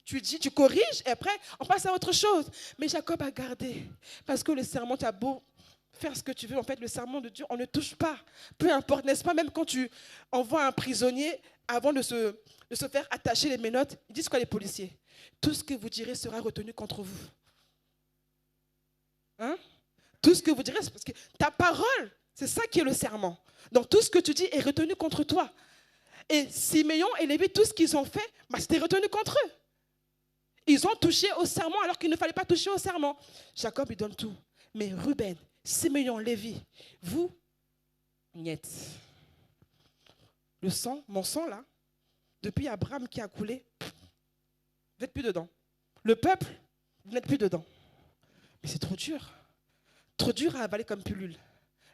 tu dis, tu corriges et après, on passe à autre chose. Mais Jacob a gardé. Parce que le serment, tu as beau faire ce que tu veux. En fait, le serment de Dieu, on ne touche pas. Peu importe, n'est-ce pas? Même quand tu envoies un prisonnier, avant de se faire attacher les menottes, ils disent quoi les policiers? Tout ce que vous direz sera retenu contre vous. Hein? Tout ce que vous direz, c'est parce que ta parole, c'est ça qui est le serment. Donc tout ce que tu dis est retenu contre toi. Et Siméon et Lévi, tout ce qu'ils ont fait, c'était retenu contre eux. Ils ont touché au serment alors qu'il ne fallait pas toucher au serment. Jacob, il donne tout. Mais Ruben, Siméon, Lévi, vous, niet. Le sang, mon sang là, depuis Abraham qui a coulé, vous n'êtes plus dedans. Le peuple, vous n'êtes plus dedans. Mais c'est trop dur. Trop dur à avaler comme pilule.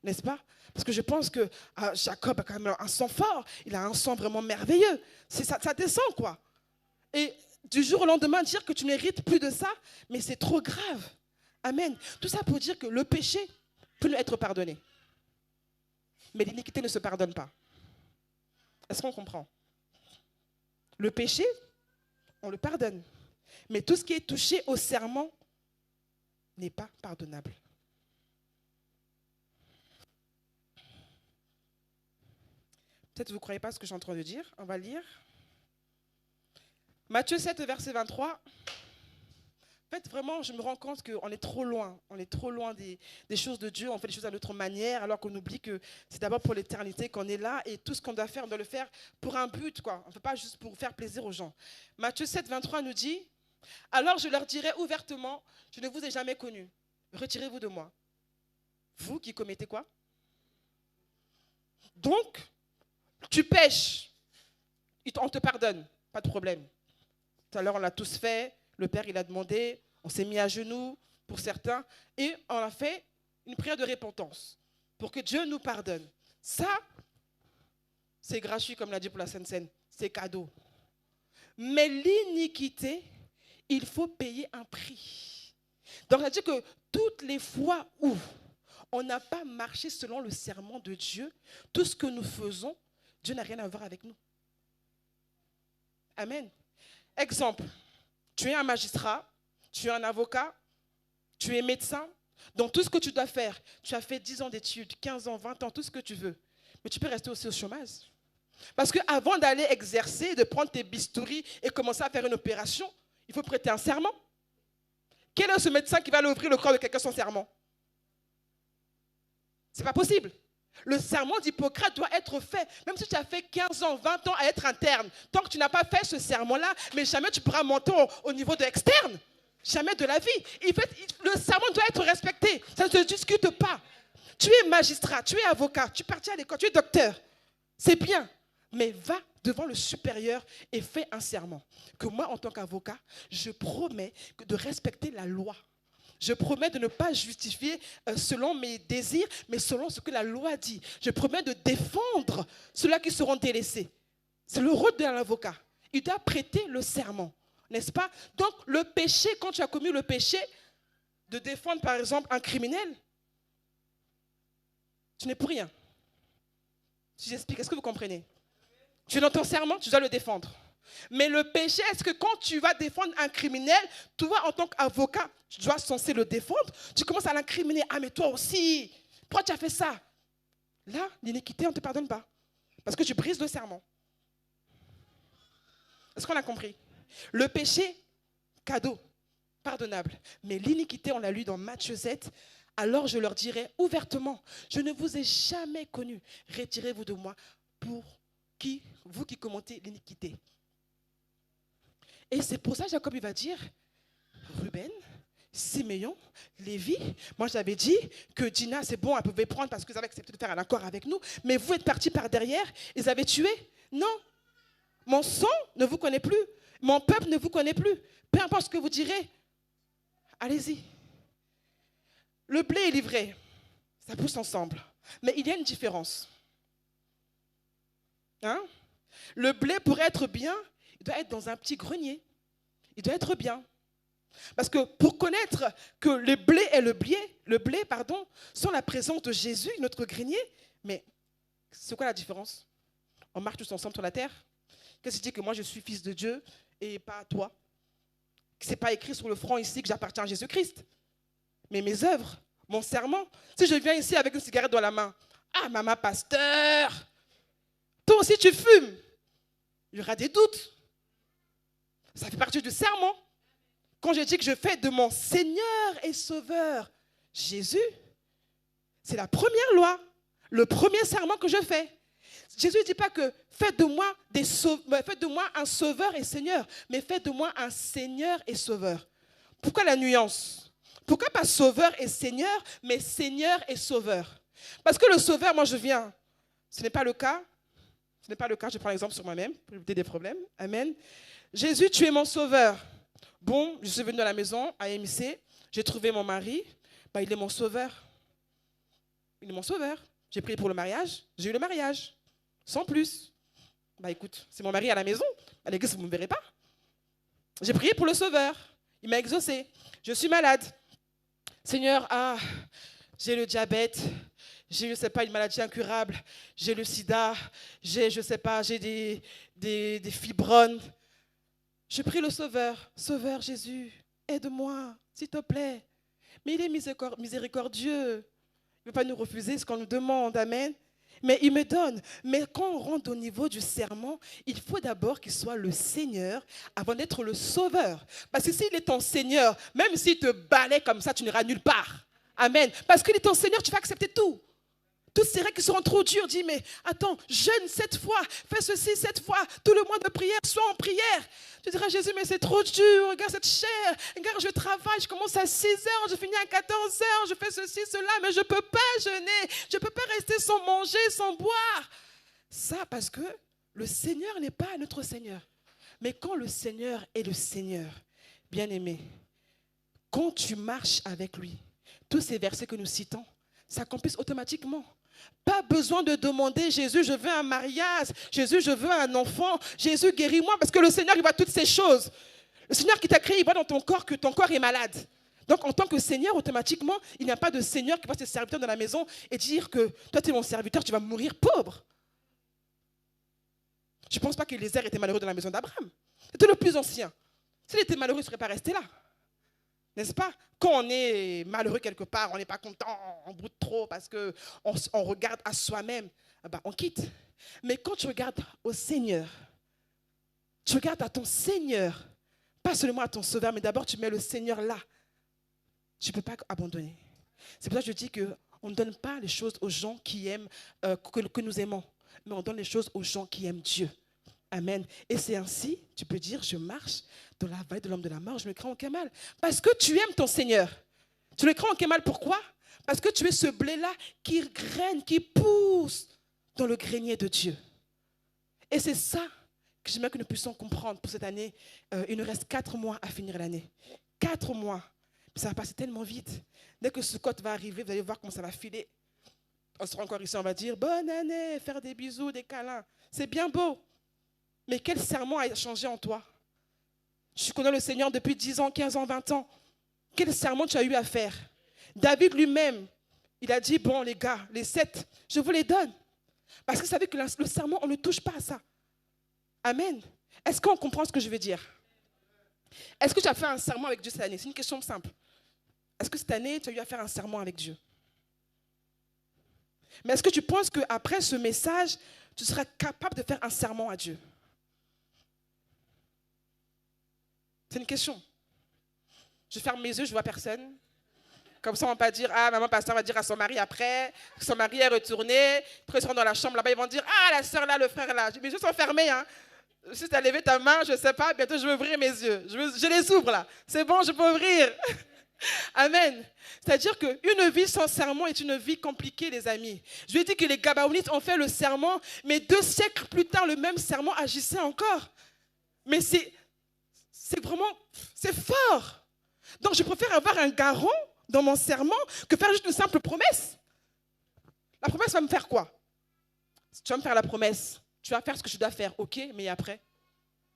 N'est-ce pas? Parce que je pense que Jacob a quand même un sang fort. Il a un sang vraiment merveilleux. Ça descend, quoi. Et du jour au lendemain, dire que tu ne mérites plus de ça, mais c'est trop grave. Amen. Tout ça pour dire que le péché peut être pardonné. Mais l'iniquité ne se pardonne pas. Est-ce qu'on comprend? Le péché, on le pardonne. Mais tout ce qui est touché au serment n'est pas pardonnable. Peut-être que vous ne croyez pas ce que je suis en train de dire. On va lire. Matthieu 7, verset 23. En fait, vraiment, je me rends compte qu'on est trop loin. On est trop loin des choses de Dieu. On fait les choses à notre manière, alors qu'on oublie que c'est d'abord pour l'éternité qu'on est là. Et tout ce qu'on doit faire, on doit le faire pour un but, quoi. On ne fait pas juste pour faire plaisir aux gens. Matthieu 7, 23 nous dit, « Alors je leur dirai ouvertement, je ne vous ai jamais connus. Retirez-vous de moi. » Vous qui commettez quoi? Donc, tu pèches, on te pardonne, pas de problème. Tout à l'heure, on l'a tous fait. Le Père, il a demandé, on s'est mis à genoux pour certains, et on a fait une prière de repentance pour que Dieu nous pardonne. Ça, c'est gratuit, comme l'a dit pour la Sainte Seine, c'est cadeau. Mais l'iniquité, il faut payer un prix. Donc, ça veut dire que toutes les fois où on n'a pas marché selon le serment de Dieu, tout ce que nous faisons, Dieu n'a rien à voir avec nous. Amen. Exemple. Tu es un magistrat, tu es un avocat, tu es médecin. Donc tout ce que tu dois faire, tu as fait 10 ans d'études, 15 ans, 20 ans, tout ce que tu veux. Mais tu peux rester aussi au chômage. Parce qu'avant d'aller exercer, de prendre tes bistouris et commencer à faire une opération, il faut prêter un serment. Quel est ce médecin qui va aller ouvrir le corps de quelqu'un sans serment? Ce n'est pas possible. Le serment d'Hippocrate doit être fait. Même si tu as fait 15 ans, 20 ans à être interne, tant que tu n'as pas fait ce serment-là, mais jamais tu pourras monter au niveau de externe. Jamais de la vie. Le serment doit être respecté. Ça ne se discute pas. Tu es magistrat, tu es avocat, tu es parti à l'école, tu es docteur. C'est bien. Mais va devant le supérieur et fais un serment. Que moi, en tant qu'avocat, je promets de respecter la loi. Je promets de ne pas justifier selon mes désirs, mais selon ce que la loi dit. Je promets de défendre ceux-là qui seront délaissés. C'est le rôle d'un avocat. Il doit prêter le serment, n'est-ce pas? Donc, le péché, quand tu as commis le péché, de défendre par exemple un criminel, tu n'es pour rien. Si j'explique, est-ce que vous comprenez? Tu es dans ton serment, tu dois le défendre. Mais le péché, est-ce que quand tu vas défendre un criminel, toi en tant qu'avocat, tu dois censé le défendre, tu commences à l'incriminer. Ah mais toi aussi, pourquoi tu as fait ça? Là, l'iniquité, on ne te pardonne pas. Parce que tu brises le serment. Est-ce qu'on a compris? Le péché, cadeau, pardonnable. Mais l'iniquité, on l'a lu dans Matthieu 7, alors je leur dirai ouvertement, je ne vous ai jamais connu. Retirez-vous de moi pour qui, vous qui commettez l'iniquité. Et c'est pour ça que Jacob il va dire, Ruben, Siméon, Lévi, moi j'avais dit que Dina c'est bon, elle pouvait prendre parce qu'ils avaient accepté de faire un accord avec nous, mais vous êtes partis par derrière, ils avaient tué. Non, mon sang ne vous connaît plus, mon peuple ne vous connaît plus, peu importe ce que vous direz, allez-y. Le blé est livré, ça pousse ensemble, mais il y a une différence. Hein? Le blé pour être bien, il doit être dans un petit grenier. Il doit être bien. Parce que pour connaître que le blé est le blé, sans la présence de Jésus, notre grenier, mais c'est quoi la différence? On marche tous ensemble sur la terre. Qu'est-ce qui dit que moi je suis fils de Dieu et pas toi? Ce n'est pas écrit sur le front ici que j'appartiens à Jésus-Christ. Mais mes œuvres, mon serment, si je viens ici avec une cigarette dans la main, ah maman pasteur, toi aussi tu fumes, il y aura des doutes. Ça fait partie du serment. Quand je dis que je fais de mon Seigneur et Sauveur Jésus, c'est la première loi, le premier serment que je fais. Jésus ne dit pas que faites de moi un sauveur et Seigneur, mais faites de moi un Seigneur et sauveur. Pourquoi la nuance? Pourquoi pas sauveur et Seigneur, mais Seigneur et sauveur? Parce que le sauveur, moi je viens, ce n'est pas le cas. Ce n'est pas le cas, je prends l'exemple sur moi-même pour éviter des problèmes. Amen. Jésus, tu es mon sauveur. Bon, je suis venu à la maison, à MIC, j'ai trouvé mon mari, il est mon sauveur. Il est mon sauveur. J'ai prié pour le mariage, j'ai eu le mariage. Sans plus. Écoute, c'est mon mari à la maison. À l'église, vous ne me verrez pas. J'ai prié pour le sauveur. Il m'a exaucé. Je suis malade. Seigneur, j'ai le diabète. J'ai, je ne sais pas, une maladie incurable. J'ai le sida. J'ai des fibromes. Je prie le sauveur. Sauveur Jésus, aide-moi, s'il te plaît. Mais il est miséricordieux. Il ne veut pas nous refuser ce qu'on nous demande. Amen. Mais il me donne. Mais quand on rentre au niveau du serment, il faut d'abord qu'il soit le Seigneur avant d'être le Sauveur. Parce que s'il est ton Seigneur, même s'il te balaie comme ça, tu n'iras nulle part. Amen. Parce qu'il est ton Seigneur, tu vas accepter tout. Toutes ces règles qui seront trop dures, dis, mais attends, jeûne 7 fois, fais ceci 7 fois, tout le mois de prière, sois en prière. Tu diras, Jésus, mais c'est trop dur, regarde cette chair, regarde, je travaille, je commence à 6 heures, je finis à 14 heures, je fais ceci, cela, mais je ne peux pas jeûner, je ne peux pas rester sans manger, sans boire. Ça, parce que le Seigneur n'est pas notre Seigneur. Mais quand le Seigneur est le Seigneur, bien-aimé, quand tu marches avec lui, tous ces versets que nous citons s'accomplissent automatiquement. Pas besoin de demander, Jésus, je veux un mariage, Jésus, je veux un enfant, Jésus, guéris-moi, parce que le Seigneur, il voit toutes ces choses. Le Seigneur qui t'a créé, il voit dans ton corps que ton corps est malade. Donc, en tant que Seigneur, automatiquement, il n'y a pas de Seigneur qui passe ses serviteurs dans la maison et dire que toi, tu es mon serviteur, tu vas mourir pauvre. Je ne pense pas qu'Élisée était malheureux dans la maison d'Abraham. C'était le plus ancien. S'il était malheureux, il ne serait pas resté là. N'est-ce pas? Quand on est malheureux quelque part, on n'est pas content, on broute trop parce qu'on regarde à soi-même, on quitte. Mais quand tu regardes au Seigneur, tu regardes à ton Seigneur, pas seulement à ton Sauveur, mais d'abord tu mets le Seigneur là. Tu ne peux pas abandonner. C'est pour ça que je dis qu'on ne donne pas les choses aux gens qui aiment, que nous aimons, mais on donne les choses aux gens qui aiment Dieu. Amen. Et c'est ainsi, tu peux dire, je marche dans la vallée de l'homme de la mort, je me crains aucun mal. Parce que tu aimes ton Seigneur. Tu le crains aucun mal, pourquoi? Parce que tu es ce blé-là qui graine, qui pousse dans le grenier de Dieu. Et c'est ça que j'aimerais que nous puissions comprendre pour cette année. Il nous reste 4 mois à finir l'année. 4 mois. Ça va passer tellement vite. Dès que ce code va arriver, vous allez voir comment ça va filer. On sera encore ici, on va dire, bonne année, faire des bisous, des câlins. C'est bien beau. Mais quel serment a changé en toi? Tu connais le Seigneur depuis 10 ans, 15 ans, 20 ans. Quel serment tu as eu à faire? David lui-même, il a dit, bon les gars, les 7, je vous les donne. Parce qu'il savait que le serment, on ne touche pas à ça. Amen. Est-ce qu'on comprend ce que je veux dire? Est-ce que tu as fait un serment avec Dieu cette année? C'est une question simple. Est-ce que cette année, tu as eu à faire un serment avec Dieu? Mais est-ce que tu penses qu'après ce message, tu seras capable de faire un serment à Dieu? C'est une question. Je ferme mes yeux, je ne vois personne. Comme ça, on ne va pas dire, maman pasteur va dire à son mari après, que son mari est retourné, après ils seront dans la chambre là-bas, ils vont dire, la soeur là, le frère là. Mes yeux sont fermés. Hein. Si tu as levé ta main, je ne sais pas, bientôt je vais ouvrir mes yeux. Je les ouvre là. C'est bon, je peux ouvrir. Amen. C'est-à-dire qu'une vie sans serment est une vie compliquée, les amis. Je lui ai dit que les Gabaonites ont fait le serment, mais 2 siècles plus tard, le même serment agissait encore. Mais c'est fort. Donc, je préfère avoir un garant dans mon serment que faire juste une simple promesse. La promesse va me faire quoi? Tu vas me faire la promesse. Tu vas faire ce que je dois faire. OK, mais après,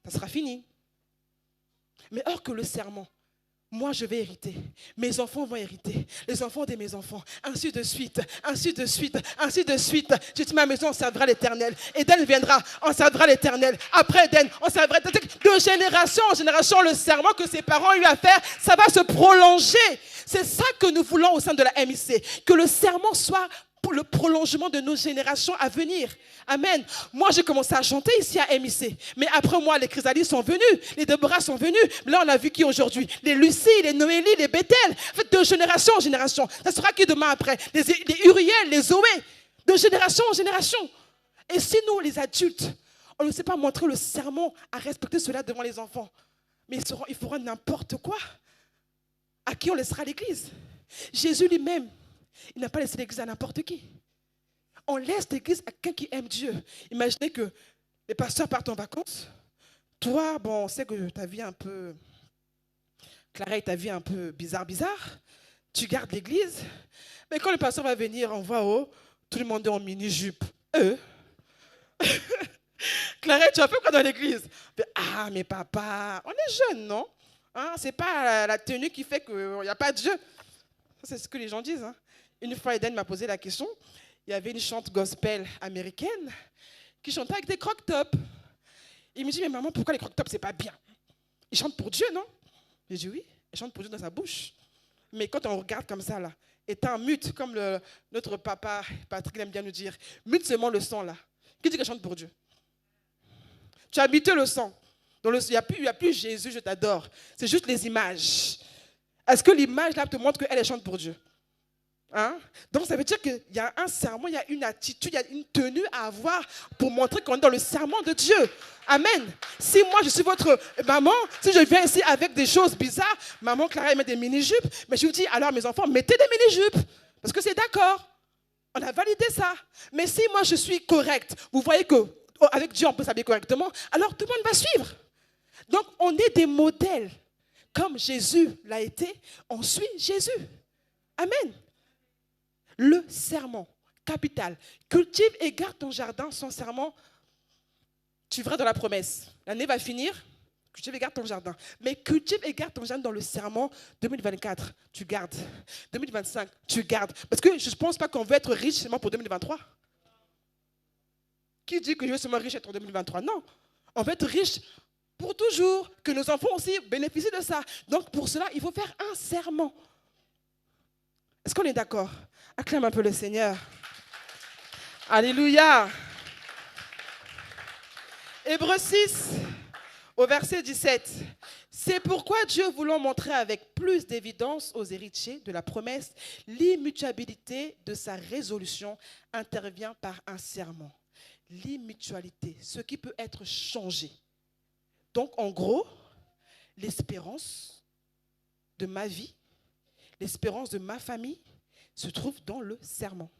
ça sera fini. Mais or que le serment, moi, je vais hériter. Mes enfants vont hériter. Les enfants de mes enfants. Ainsi de suite. Ainsi de suite. Ainsi de suite. Je dis, ma maison, on servira l'Éternel. Éden viendra, on servira l'Éternel. Après Éden, on servira l'Éternel. De génération en génération, le serment que ses parents ont eu à faire, ça va se prolonger. C'est ça que nous voulons au sein de la MIC. Que le serment soit pour le prolongement de nos générations à venir. Amen. Moi, j'ai commencé à chanter ici à MIC. Mais après moi, les Chrysalis sont venus. Les Deborah sont venus. Là, on a vu qui aujourd'hui? Les Lucie, les Noélie, les Bethel. En fait, de génération en génération. Ça sera qui demain après? Les Uriel, les Zoé. De génération en génération. Et si nous, les adultes, on ne sait pas montrer le serment à respecter cela devant les enfants, mais ils feront n'importe quoi. À qui on laissera l'église? Jésus lui-même, il n'a pas laissé l'église à n'importe qui. On laisse l'église à quelqu'un qui aime Dieu. Imaginez que les pasteurs partent en vacances. Toi, bon, on sait que ta vie est un peu... Clara, ta vie est un peu bizarre. Tu gardes l'église. Mais quand le pasteur va venir, on voit tout le monde est en mini-jupe. Clara, tu as fait quoi dans l'église? Ah, mais papa, on est jeunes, non? Hein, c'est pas la tenue qui fait qu'il n'y a pas de Dieu. Ça, c'est ce que les gens disent. Hein. Une fois, Eden m'a posé la question. Il y avait une chante gospel américaine qui chantait avec des croque-tops. Il me dit, mais maman, pourquoi les croque-tops, c'est pas bien? Ils chantent pour Dieu, non? J'ai dit, oui, ils chantent pour Dieu dans sa bouche. Mais quand on regarde comme ça, là, étant mute, comme notre papa Patrick aime bien nous dire, mute seulement le son, là. Qui dit qu'elle chante pour Dieu? Tu as muté le son. Il n'y a plus Jésus, je t'adore. C'est juste les images. Est-ce que l'image, là, te montre qu'elle chante pour Dieu? Hein? Donc, ça veut dire qu'il y a un serment, il y a une attitude, il y a une tenue à avoir pour montrer qu'on est dans le serment de Dieu. Amen. Si moi, je suis votre maman, si je viens ici avec des choses bizarres, maman Clara, elle met des mini-jupes, mais je vous dis, alors mes enfants, mettez des mini-jupes, parce que c'est d'accord. On a validé ça. Mais si moi, je suis correcte, vous voyez qu'avec Dieu, on peut s'habiller correctement, alors tout le monde va suivre. Donc, on est des modèles. Comme Jésus l'a été, on suit Jésus. Amen. Le serment capital. Cultive et garde ton jardin sans serment. Tu verras dans la promesse. L'année va finir. Cultive et garde ton jardin. Mais cultive et garde ton jardin dans le serment 2024. Tu gardes. 2025, tu gardes. Parce que je ne pense pas qu'on veut être riche seulement pour 2023. Qui dit que je veux seulement riche être en 2023? Non. On veut être riche pour toujours. Que nos enfants aussi bénéficient de ça. Donc pour cela, il faut faire un serment. Est-ce qu'on est d'accord? Acclame un peu le Seigneur. Alléluia. Hébreux 6, au verset 17. C'est pourquoi Dieu, voulant montrer avec plus d'évidence aux héritiers de la promesse l'immutabilité de sa résolution, intervient par un serment. L'immutualité, ce qui peut être changé. Donc, en gros, l'espérance de ma vie, l'espérance de ma famille se trouve dans le serment.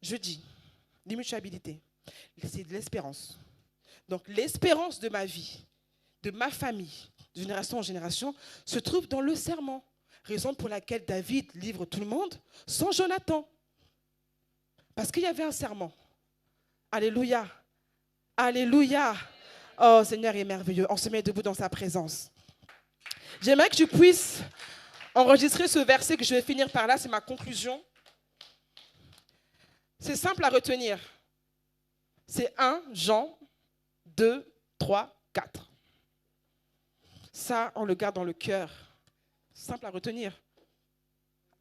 Je dis, l'immutabilité, c'est de l'espérance. Donc l'espérance de ma vie, de ma famille, de génération en génération, se trouve dans le serment. Raison pour laquelle David livre tout le monde sans Jonathan. Parce qu'il y avait un serment. Alléluia. Alléluia. Oh, Seigneur est merveilleux. On se met debout dans sa présence. J'aimerais que tu puisses enregistrer ce verset que je vais finir par là. C'est ma conclusion. C'est simple à retenir. C'est 1 Jean 2, 3, 4. Ça, on le garde dans le cœur. Simple à retenir.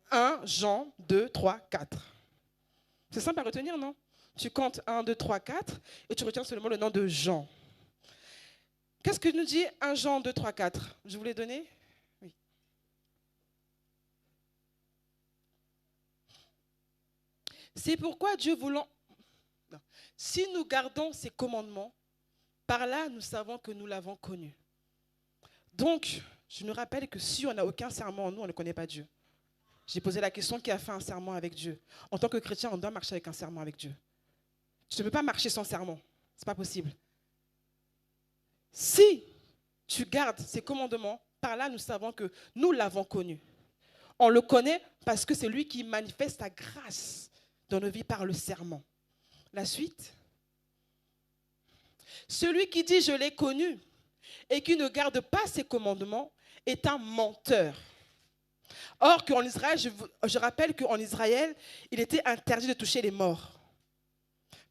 1 Jean 2, 3, 4. C'est simple à retenir, non? Tu comptes 1, 2, 3, 4 et tu retiens seulement le nom de Jean. Qu'est-ce que nous dit 1 Jean 2, 3, 4? Je vous l'ai donné? Oui. C'est pourquoi Dieu voulant... Non. Si nous gardons ses commandements, par là nous savons que nous l'avons connu. Donc, je nous rappelle que si on n'a aucun serment en nous, on ne connaît pas Dieu. J'ai posé la question, qui a fait un serment avec Dieu? En tant que chrétien, on doit marcher avec un serment avec Dieu. Tu ne peux pas marcher sans serment. Ce n'est pas possible. Si tu gardes ses commandements, par là nous savons que nous l'avons connu. On le connaît parce que c'est lui qui manifeste sa grâce dans nos vies par le serment. La suite. Celui qui dit « je l'ai connu » et qui ne garde pas ses commandements est un menteur. Or, qu'en Israël, je rappelle qu'en Israël, il était interdit de toucher les morts.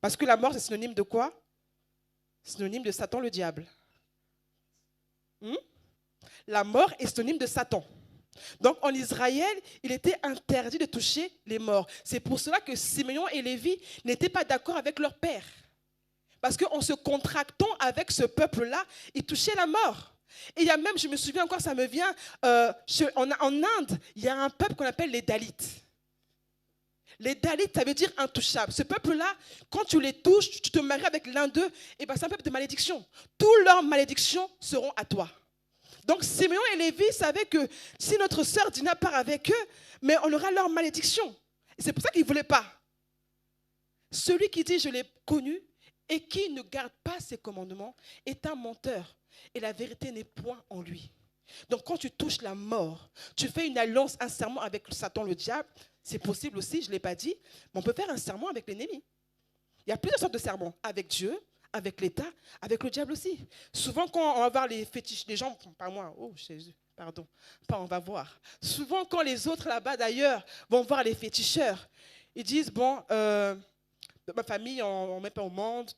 Parce que la mort, c'est synonyme de quoi? Synonyme de Satan, le diable. La mort est synonyme de Satan. Donc, en Israël, il était interdit de toucher les morts. C'est pour cela que Simeon et Lévi n'étaient pas d'accord avec leur père. Parce qu'en se contractant avec ce peuple-là, ils touchaient la mort. Et il y a même, je me souviens encore, ça me vient, en Inde, il y a un peuple qu'on appelle les Dalits. Les Dalites, ça veut dire intouchable. Ce peuple-là, quand tu les touches, tu te maries avec l'un d'eux, et ben c'est un peuple de malédiction. Toutes leurs malédictions seront à toi. Donc Siméon et Lévi savaient que si notre sœur Dina part avec eux, mais on aura leur malédiction. Et c'est pour ça qu'ils ne voulaient pas. Celui qui dit je l'ai connu et qui ne garde pas ses commandements est un menteur. Et la vérité n'est point en lui. Donc quand tu touches la mort, tu fais une alliance, un serment avec Satan, le diable. C'est possible aussi, je ne l'ai pas dit, mais on peut faire un serment avec l'ennemi. Il y a plusieurs sortes de serments, avec Dieu, avec l'État, avec le diable aussi. Souvent quand on va voir les fétiches, les gens, pas moi, oh Jésus, pardon, pas on va voir. Souvent quand les autres là-bas d'ailleurs vont voir les féticheurs, ils disent, bon, ma famille, on ne met pas au monde,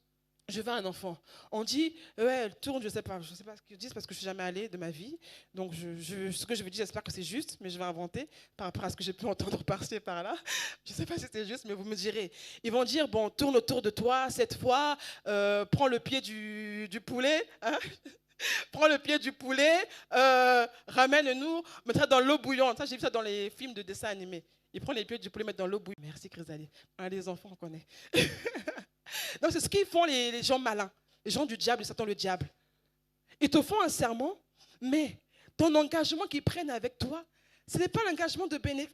je veux un enfant. On dit, ouais, elle tourne, je ne sais pas ce qu'ils disent parce que je ne suis jamais allée de ma vie. Donc, ce que je veux dire, j'espère que c'est juste, mais je vais inventer par rapport à ce que j'ai pu entendre par-ci et par-là. Je ne sais pas si c'est juste, mais vous me direz. Ils vont dire, bon, tourne autour de toi cette fois, prends le pied du poulet, hein. Prends le pied du poulet, ramène-nous, mettrai dans l'eau bouillante. Ça, j'ai vu ça dans les films de dessins animés. Ils prennent les pieds du poulet, mettent dans l'eau bouillante. Merci, Chrysalide. Les enfants, on connaît. Donc, c'est ce qu'ils font les gens malins, les gens du diable, Satan le diable. Ils te font un serment, mais ton engagement qu'ils prennent avec toi, ce n'est pas l'engagement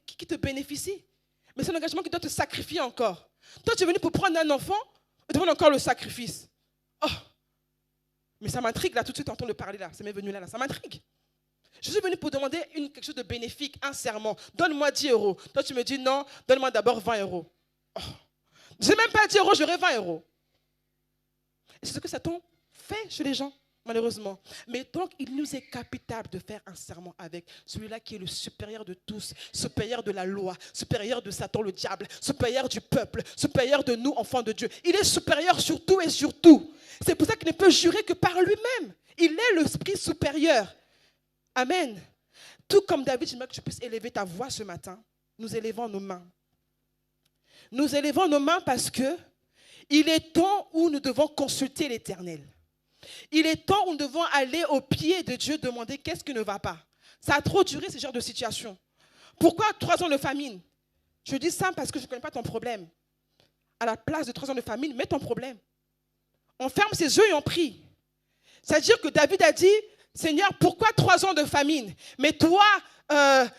qui te bénéficie, mais c'est l'engagement qui doit te sacrifier encore. Toi, tu es venu pour prendre un enfant, et te prendre encore le sacrifice. Oh, mais ça m'intrigue là, tout de suite en train de parler là, ça m'est venu là, ça m'intrigue. Je suis venu pour demander quelque chose de bénéfique, un serment. Donne-moi 10 euros. Toi, tu me dis non, donne-moi d'abord 20 euros. Oh. Je n'ai même pas 10 euros, j'aurai 20 euros. Et c'est ce que Satan fait chez les gens, malheureusement. Mais donc, il nous est capitable de faire un serment avec celui-là qui est le supérieur de tous, supérieur de la loi, supérieur de Satan, le diable, supérieur du peuple, supérieur de nous, enfants de Dieu. Il est supérieur sur tout et sur tout. C'est pour ça qu'il ne peut jurer que par lui-même. Il est l'esprit supérieur. Amen. Tout comme David, j'aimerais que tu puisses élever ta voix ce matin. Nous élevons nos mains. Nous élevons nos mains parce que il est temps où nous devons consulter l'Éternel. Il est temps où nous devons aller au pied de Dieu demander qu'est-ce qui ne va pas. Ça a trop duré ce genre de situation. Pourquoi 3 ans de famine? Je dis ça parce que je ne connais pas ton problème. À la place de 3 ans de famine, mets ton problème. On ferme ses yeux et on prie. C'est-à-dire que David a dit, Seigneur, pourquoi 3 ans de famine? Mais toi,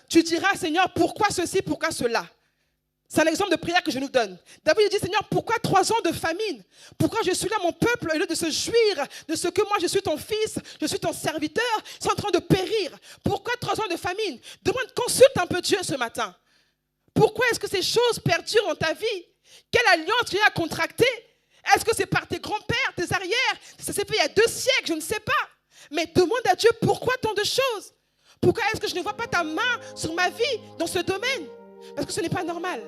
tu diras, Seigneur, pourquoi ceci, pourquoi cela? C'est un exemple de prière que je nous donne. David dit, Seigneur, pourquoi 3 ans de famine? Pourquoi je suis là, mon peuple, au lieu de se jouir de ce que moi, je suis ton fils, je suis ton serviteur, ils sont en train de périr. Pourquoi 3 ans de famine? Consulte un peu Dieu ce matin. Pourquoi est-ce que ces choses perdurent dans ta vie? Quelle alliance tu as contractée? Est-ce que c'est par tes grands-pères, tes arrières? Ça s'est fait il y a 2 siècles, je ne sais pas. Mais demande à Dieu pourquoi tant de choses? Pourquoi est-ce que je ne vois pas ta main sur ma vie dans ce domaine? Parce que ce n'est pas normal.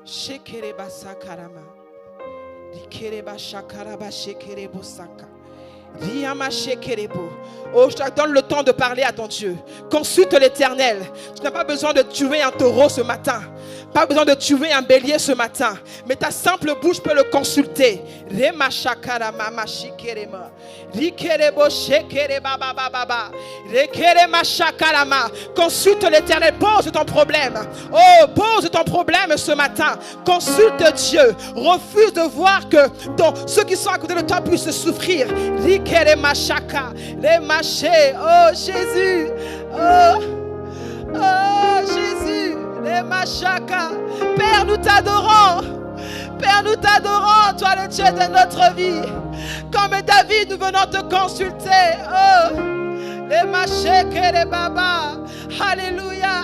Shekereba sakarama. Rikereba shakaraba shekerebo saka. Riyama shekerebo. Oh, je te donne le temps de parler à ton Dieu. Consulte l'Éternel. Tu n'as pas besoin de tuer un taureau ce matin. Pas besoin de tuer un bélier ce matin. Mais ta simple bouche peut le consulter. Rema shakarama mashikerema. Rikerebo shekereba baba baba. Rekerema shakarama. Consulte l'Éternel. Pose ton problème. Oh, pose ton problème ce matin. Consulte Dieu. Refuse de voir que ceux qui sont à côté de toi puissent souffrir. Rikerema shaka. Oh Jésus, oh Jésus, les machaka. Père, nous t'adorons. Père, nous t'adorons, toi le Dieu de notre vie. Comme David, nous venons te consulter. Oh, les machaka, les babas. Alléluia.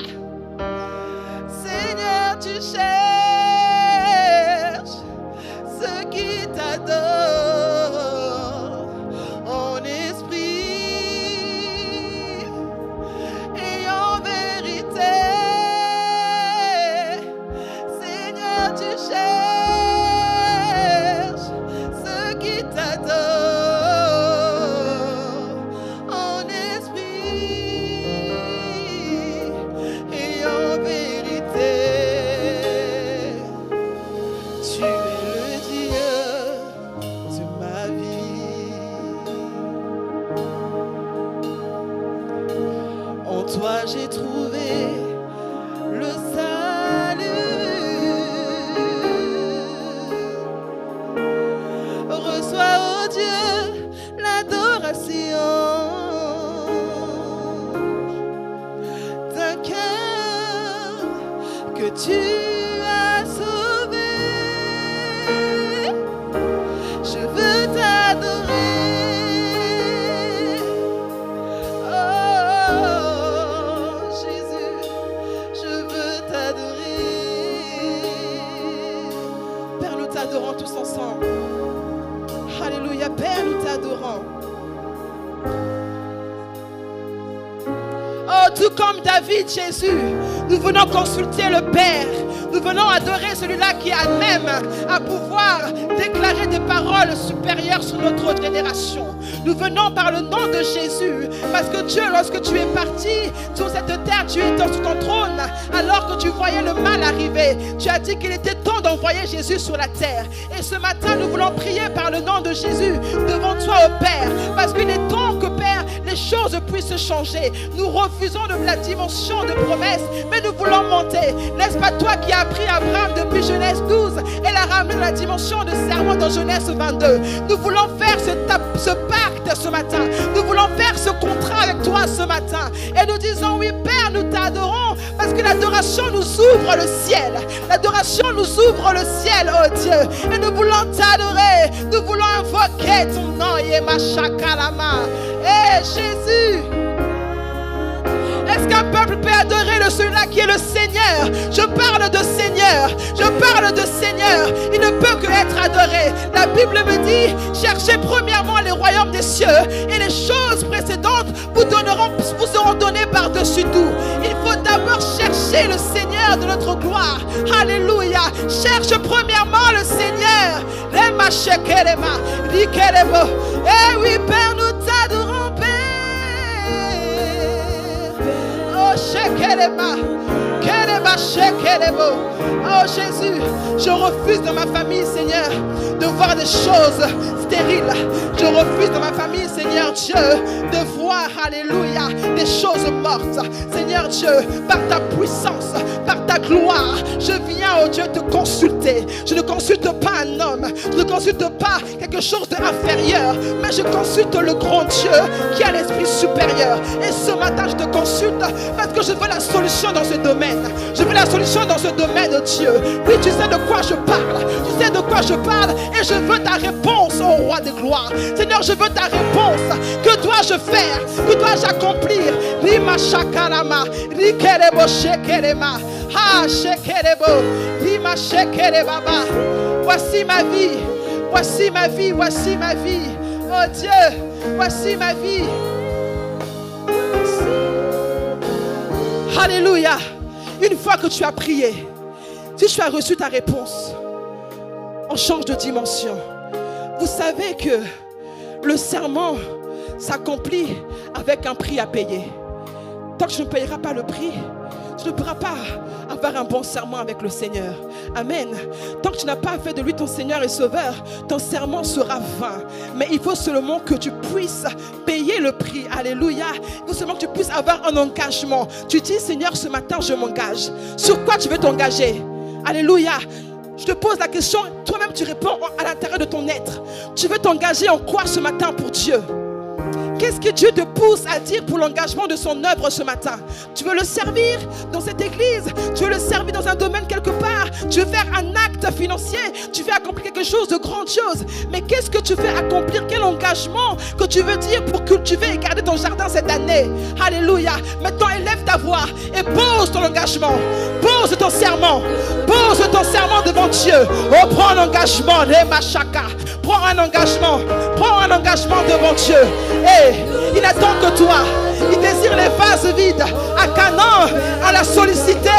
Seigneur, tu cherches ceux qui t'adorent. En esprit et en vérité, Seigneur, tu cherches ceux qui t'adorent en esprit et en vérité. Tu es le Dieu de ma vie. En toi j'ai trouvé le salut. patience d'un cœur que tu as sauvé. Je veux t'adorer. Oh Jésus, je veux t'adorer. Père, nous t'adorons tous ensemble. Alléluia, Père, nous t'adorons. Oh, tout comme David, Jésus, nous venons consulter le Père. Nous venons adorer celui-là qui a même à pouvoir déclarer des paroles supérieures sur notre génération. Nous venons par le nom de Jésus, parce que Dieu, lorsque tu es parti sur cette terre, tu étais sur ton trône, alors que tu voyais le mal arriver. Tu as dit qu'il était temps d'envoyer Jésus sur la terre. Et ce matin, nous voulons prier par le nom de Jésus devant toi, au Père, parce qu'il est temps que, Père, les choses puissent changer. Nous refusons de la dimension de promesse, mais nous voulons monter. N'est-ce pas toi qui as pris Abraham depuis Genèse 12 et l'a ramené dans la dimension de serment dans Genèse 22? Nous voulons faire ce pacte ce matin. Nous voulons faire ce contrat avec toi ce matin. Et nous disons, oui, Père, nous t'adorons, parce que l'adoration nous ouvre le ciel. L'adoration nous ouvre le ciel, oh Dieu. Et nous voulons t'adorer. Nous voulons invoquer ton nom, Yema Shakalama. Eh Jésus, est-ce qu'un peuple peut adorer celui-là qui est le Seigneur? Je parle de Seigneur. Je parle de Seigneur. Il ne peut que être adoré. La Bible me dit, cherchez premièrement les royaumes des cieux, et les choses précédentes vous seront données par-dessus tout. Il faut d'abord chercher le Seigneur de notre gloire. Alléluia. Cherche premièrement le Seigneur. Eh oui, Père, nous t'adorons, Père. Oh, oh Jésus, je refuse dans ma famille, Seigneur, de voir des choses stériles. Je refuse dans ma famille, Seigneur Dieu, de voir, alléluia, des choses mortes. Seigneur Dieu, par ta puissance, par ta gloire, je viens, oh Dieu, te consulter. Je ne consulte pas un homme, je ne consulte pas quelque chose d'inférieur, mais je consulte le grand Dieu qui a l'esprit supérieur. Et ce matin, je te consulte parce que je veux la solution dans ce domaine. Je veux la solution dans ce domaine, oh Dieu. Oui, tu sais de quoi je parle. Tu sais de quoi je parle. Et je veux ta réponse, oh roi de gloire. Seigneur, je veux ta réponse. Que dois-je faire? Que dois-je accomplir? Lima shakalama, rikerebo shekerema, ha shekerebo, lima shekerebaba. Voici ma vie. Voici ma vie. Voici ma vie. Oh Dieu, voici ma vie. Alléluia. Une fois que tu as prié, si tu as reçu ta réponse, on change de dimension. Vous savez que le serment s'accomplit avec un prix à payer. Tant que tu ne payeras pas le prix, tu ne pourras pas avoir un bon serment avec le Seigneur. Amen. Tant que tu n'as pas fait de lui ton Seigneur et Sauveur, ton serment sera vain. Mais il faut seulement que tu puisses payer le prix. Alléluia. Il faut seulement que tu puisses avoir un engagement. Tu dis, Seigneur, ce matin, je m'engage. Sur quoi tu veux t'engager? Alléluia. Je te pose la question, toi-même tu réponds à l'intérieur de ton être. Tu veux t'engager en quoi ce matin pour Dieu? Qu'est-ce que Dieu te pousse à dire pour l'engagement de son œuvre ce matin? Tu veux le servir dans cette église? Tu veux le servir dans un domaine quelque part? Tu veux faire un acte financier? Tu veux accomplir quelque chose de grandiose? Mais qu'est-ce que tu veux accomplir? Quel engagement que tu veux dire pour cultiver et garder ton jardin cette année? Alléluia. Maintenant élève ta voix et pose ton engagement. Pose ton serment. Pose ton serment devant Dieu. Oh, prends un engagement. Prends un engagement. Prends un engagement devant Dieu. Hey, il attend que toi. Il désire les vases vides. À Canaan, on l'a sollicité.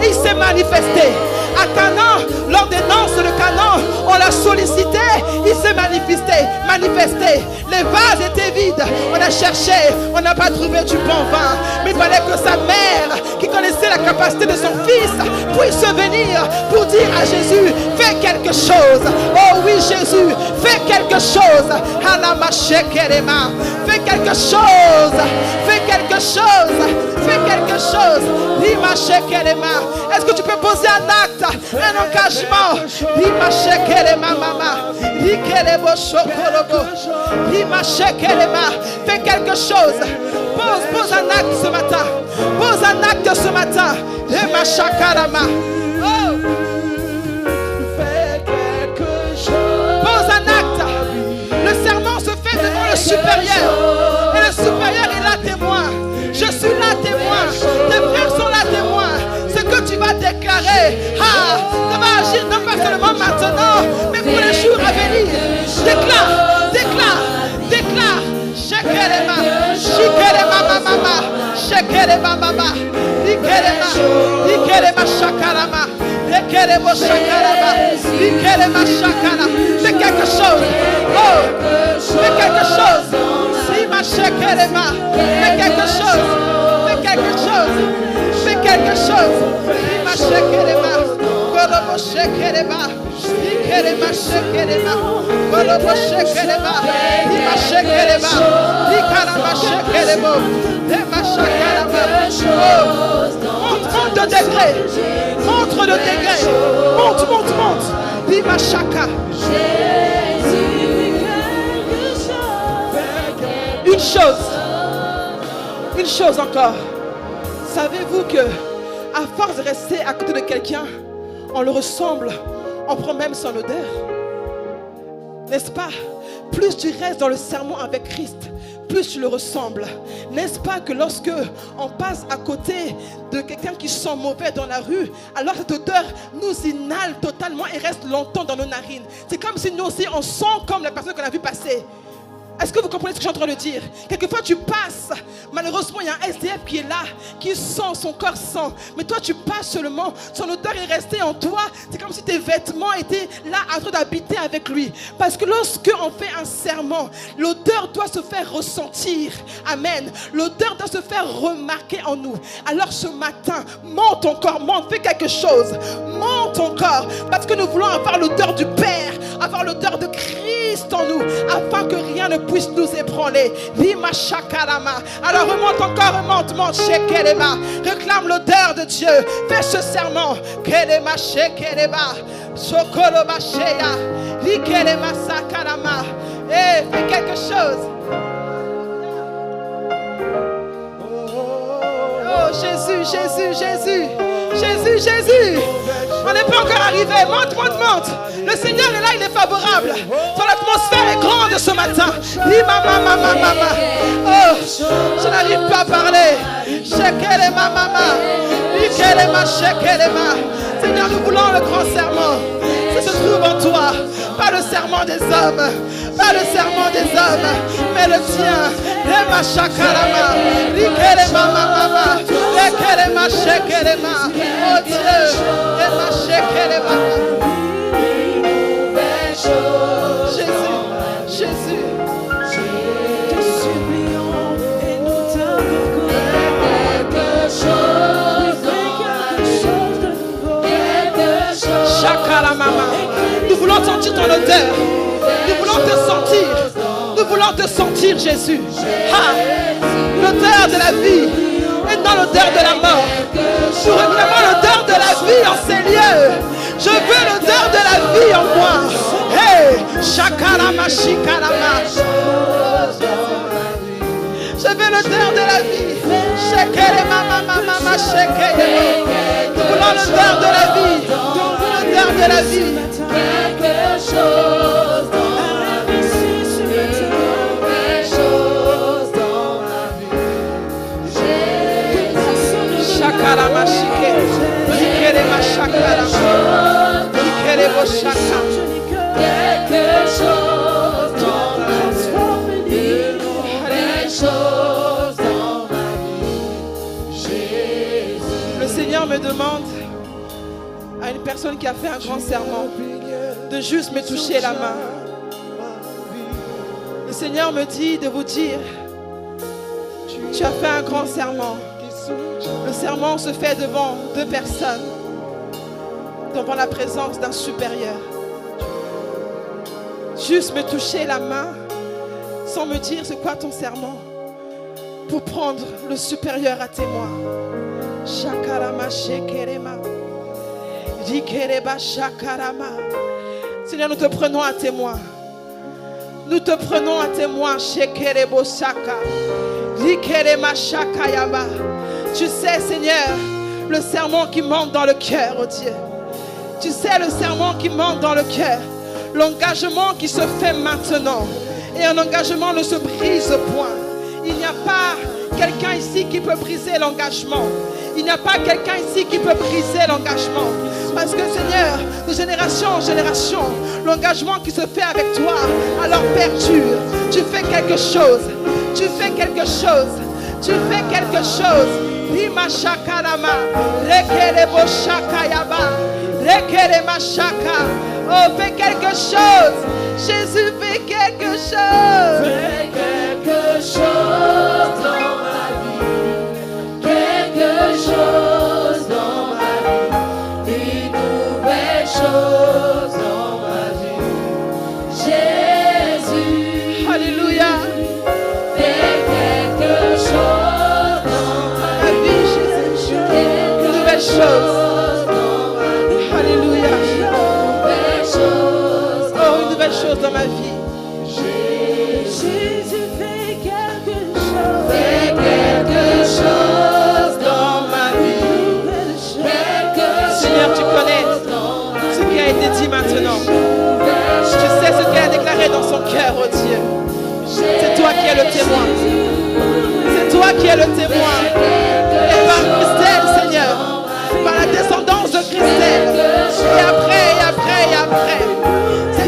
Il s'est manifesté. À Canaan, lors des noces de Canaan, on l'a sollicité. Il s'est manifesté. Les vases étaient vides. On a cherché. On n'a pas trouvé du bon vin. Mais il fallait que sa mère, qui connaissait la capacité de son fils, puisse venir pour dire à Jésus, fais quelque chose. Oh oui, Jésus, fais quelque chose. Fais quelque chose. Fais quelque chose. Fais quelque chose. Est-ce que tu peux poser un acte acte, un engagement. Lima shekele mama, likele bo shokolobo, lima shekele ma. Fais quelque chose. Pose un acte ce matin. Pose un acte ce matin. Lima shakarama. Oh. Pose un acte. Le serment se fait devant le supérieur. Et le supérieur est là témoin. Je suis là témoin. Tes frères sont là témoins. Ce que tu vas déclarer, ça va agir non pas seulement maintenant, mais pour les jours à venir. Déclare, déclare, déclare. Shekelema, shikelema mama, shekelema mama, likelema shakalama, lekelema shakalama, likelema shakala. Fais quelque chose. Oh, fais quelque chose. Sima shekelema, fais quelque chose. Fais quelque chose. Fais quelque chose. Sima shekelema, kolobo shekelema, likelema shekelema, kolobo shekelema, lima shekelema, likalama shekelema, lima shakalama. Montre le degré. Montre le degré. Monte. Lima shaka. Une chose encore. Savez-vous que à force de rester à côté de quelqu'un, on le ressemble, on prend même son odeur? N'est-ce pas? Plus tu restes dans le serment avec Christ, plus tu le ressembles. N'est-ce pas que lorsque on passe à côté de quelqu'un qui sent mauvais dans la rue, alors cette odeur nous inhale totalement et reste longtemps dans nos narines. C'est comme si nous aussi on sent comme la personne qu'on a vu passer. Est-ce que vous comprenez ce que je suis en train de dire? Quelquefois tu passes, malheureusement il y a un SDF qui est là, qui sent, son corps sent, mais toi tu passes seulement, son odeur est restée en toi. C'est comme si tes vêtements étaient là en train d'habiter avec lui. Parce que lorsque on fait un serment, l'odeur doit se faire ressentir. Amen. L'odeur doit se faire remarquer en nous. Alors ce matin, monte encore, monte, fais quelque chose. Monte encore, parce que nous voulons avoir l'odeur du Père, avoir l'odeur de Christ en nous, afin que rien ne puisse nous ébranler. Lima shakalama. Alors remonte encore, remonte, shekelema. Réclame l'odeur de Dieu. Fais ce serment. Kelema shekelema. Sokoloba sheya. Likelema sakalama. Et fais quelque chose. Oh Jésus. On n'est pas encore arrivé. Monte. Le Seigneur est là, il est favorable. Ton atmosphère est grande ce matin. Oh, je n'arrive pas à parler. Shekelema mama. Likelema shekelema. Seigneur, nous voulons le grand serment. Ça se trouve en toi. Pas le serment des hommes. Pas le serment des hommes, mais le tien. Lema shakalama. Likelema mama. Lekelema shekelema. Oh Dieu. Lema shekelema. Jésus. Te supplions et nous t'invoquons. Quelque chose de nouveau. Shakalamama. Nous voulons sentir ton odeur. Nous voulons te sentir. Nous voulons te sentir, Jésus. L'odeur de la vie et non l'odeur de la mort. Nous réclamons l'odeur de la vie en ces lieux. Je veux l'odeur de la vie en moi. Hey, shakalama, shikalama. Je veux l'odeur de la vie. Shekelema, mama, shekelema. Nous voulons l'odeur de la vie. L'odeur de la vie. Quelque chose dans ma vie. Quelque chose dans ma vie. Jésus. Shakalama, shikelema. Likelema, shakalama. Likelema, shakalama. Quelque chose dans ma vie. Quelque chose dans ma vie. Jésus. Le Seigneur me demande à une personne qui a fait un grand serment de juste me toucher la main. Le Seigneur me dit de vous dire, tu as fait un grand serment. Le serment se fait devant deux personnes, devant la présence d'un supérieur. Juste me toucher la main sans me dire c'est quoi ton serment, pour prendre le supérieur à témoin. Shakalama shekerema. Seigneur, nous te prenons à témoin. Nous te prenons à témoin. Tu sais, Seigneur, le serment qui monte dans le cœur, oh Dieu. Tu sais le serment qui monte dans le cœur. L'engagement qui se fait maintenant. Et un engagement ne se brise point. Il n'y a pas quelqu'un ici qui peut briser l'engagement. Il n'y a pas quelqu'un ici qui peut briser l'engagement. Parce que Seigneur, de génération en génération, l'engagement qui se fait avec toi, alors perdure. Tu fais quelque chose. Tu fais quelque chose. Tu fais quelque chose. Lima shakarama, rekele bo shakayaba, rekele mashaka. Oh, fais quelque chose. Jésus fait quelque chose. Fais quelque chose dans ma vie. Quelque chose dans ma vie. Une nouvelle chose dans ma vie. Jésus. Alléluia. Fais quelque chose dans ma vie. Jésus. Une nouvelle chose. Alléluia. Oh, une nouvelle chose dans ma vie. Jésus fait quelque chose. Fais quelque chose dans ma vie. Seigneur, tu connais ce qui a été dit maintenant. Tu sais ce qu'elle a déclaré dans son cœur, oh Dieu. C'est toi qui es le témoin. C'est toi qui es le témoin. Et par Christelle, Seigneur, par la descendance de Christelle, et après,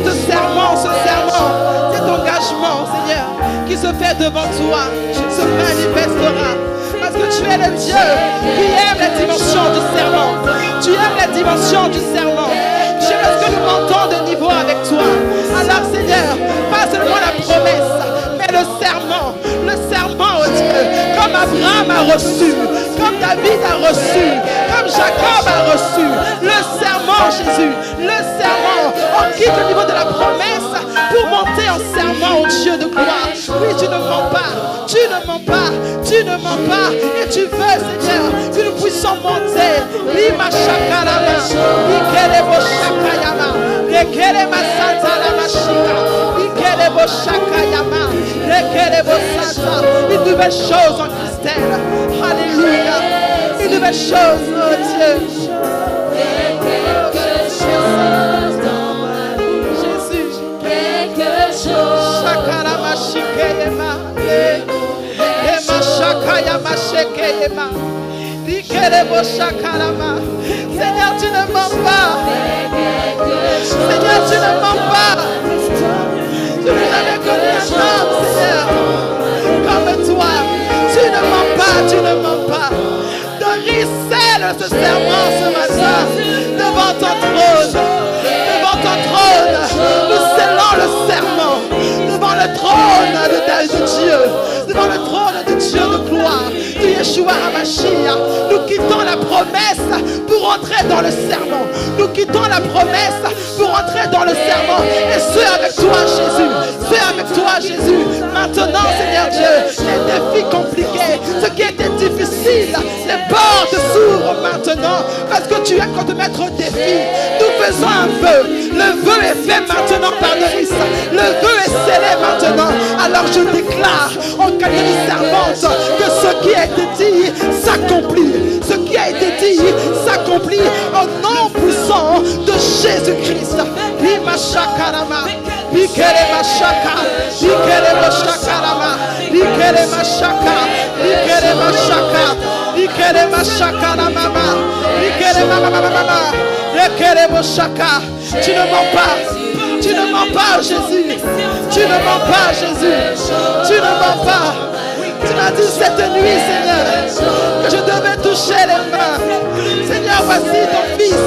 ce serment, cet engagement, Seigneur, qui se fait devant toi, se manifestera. Parce que tu es le Dieu qui aime la dimension du serment. Tu aimes la dimension du serment. Tu aimes lorsque nous montons de niveau avec toi. Alors Seigneur, pas seulement la promesse, mais le serment, oh Dieu, comme Abraham a reçu, comme David a reçu, comme Jacob a reçu, le serment, Jésus, le serment. On quitte le niveau de la promesse pour monter en serment au Dieu de gloire. Oui, tu ne mens pas, tu ne mens pas, tu ne mens pas. Et tu veux, Seigneur, que nous puissions monter. Lima shakarama, ikelebo shakayama, rekelema santa la mashika, ikelebo shakayama, rekelebo santa. Une nouvelle chose en Christelle. Alléluia. Une nouvelle chose, oh Dieu. Quelque chose dans ma vie. Jésus. Quelque chose. Shakarama shikeyema. Ema shakayama shekeyema. Ikelebo shakarama. Seigneur, tu ne mens pas. Seigneur, tu ne mens pas. Je n'ai jamais connu un homme, Seigneur, comme toi. Tu ne mens pas, tu ne mens pas. Doris scelle ce serment ce matin devant ton trône. Devant ton trône, nous scellons le serment devant le trône de Dieu. Devant le trône de Dieu de gloire, de Yeshua HaMashiach. Nous quittons la promesse pour entrer dans le serment. Nous quittons la promesse pour entrer dans le serment. Et ce avec toi, Jésus. C'est avec toi, Jésus. Maintenant, Seigneur Dieu, les défis compliqués, ce qui était difficile, les portes s'ouvrent maintenant. Parce que tu es quand de mettre au défi. Nous faisons un vœu. Le vœu est fait maintenant par Doris. Le vœu est scellé maintenant. Alors je déclare en qualité de servante que ce qui a été dit s'accomplit. Ce qui a été dit s'accomplit au nom puissant de Jésus-Christ. Lima shakarama, likere mashaka, likere mashakarama, likere mashaka, likere mashaka, likere mashaka la mama, likere mama, likere mashaka. Tu ne mens pas. Tu ne mens pas, Jésus. Tu ne mens pas, Jésus. Tu ne mens pas. Tu m'as dit cette nuit, Seigneur, que je devais toucher les mains. Seigneur, voici ton fils.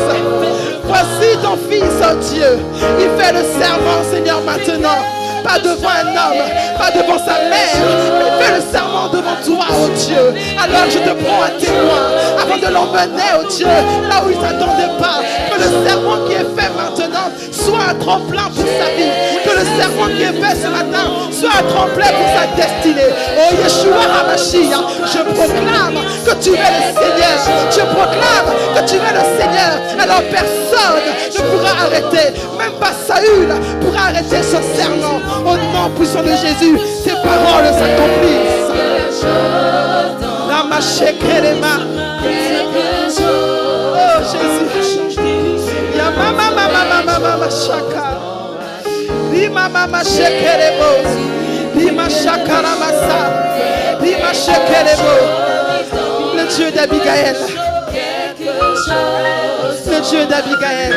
Voici ton fils, oh Dieu. Il fait le serment, Seigneur, maintenant. Pas devant un homme, pas devant sa mère. Il fait le serment devant toi, oh Dieu. Alors je te prends à témoin avant de l'emmener, oh Dieu, là où il ne s'attendait pas. Que le serment qui est fait maintenant soit un tremplin pour sa vie. Que le serment qui est fait ce matin soit un tremplin pour sa destinée. Oh Yeshua HaMashiach, je proclame que tu es le Seigneur. Je proclame que tu es le Seigneur. Alors personne ne pourra arrêter, même pas Saül pourra arrêter son serment. Au nom puissant de Jésus, ces paroles s'accomplissent. La machekerema. Oh Jésus. Ya mama mama mama shaka. Lima mama shekerebo. Lima shakara masa. Lima shekerebo. Le Dieu d'Abigaël. Le Dieu d'Abigaël.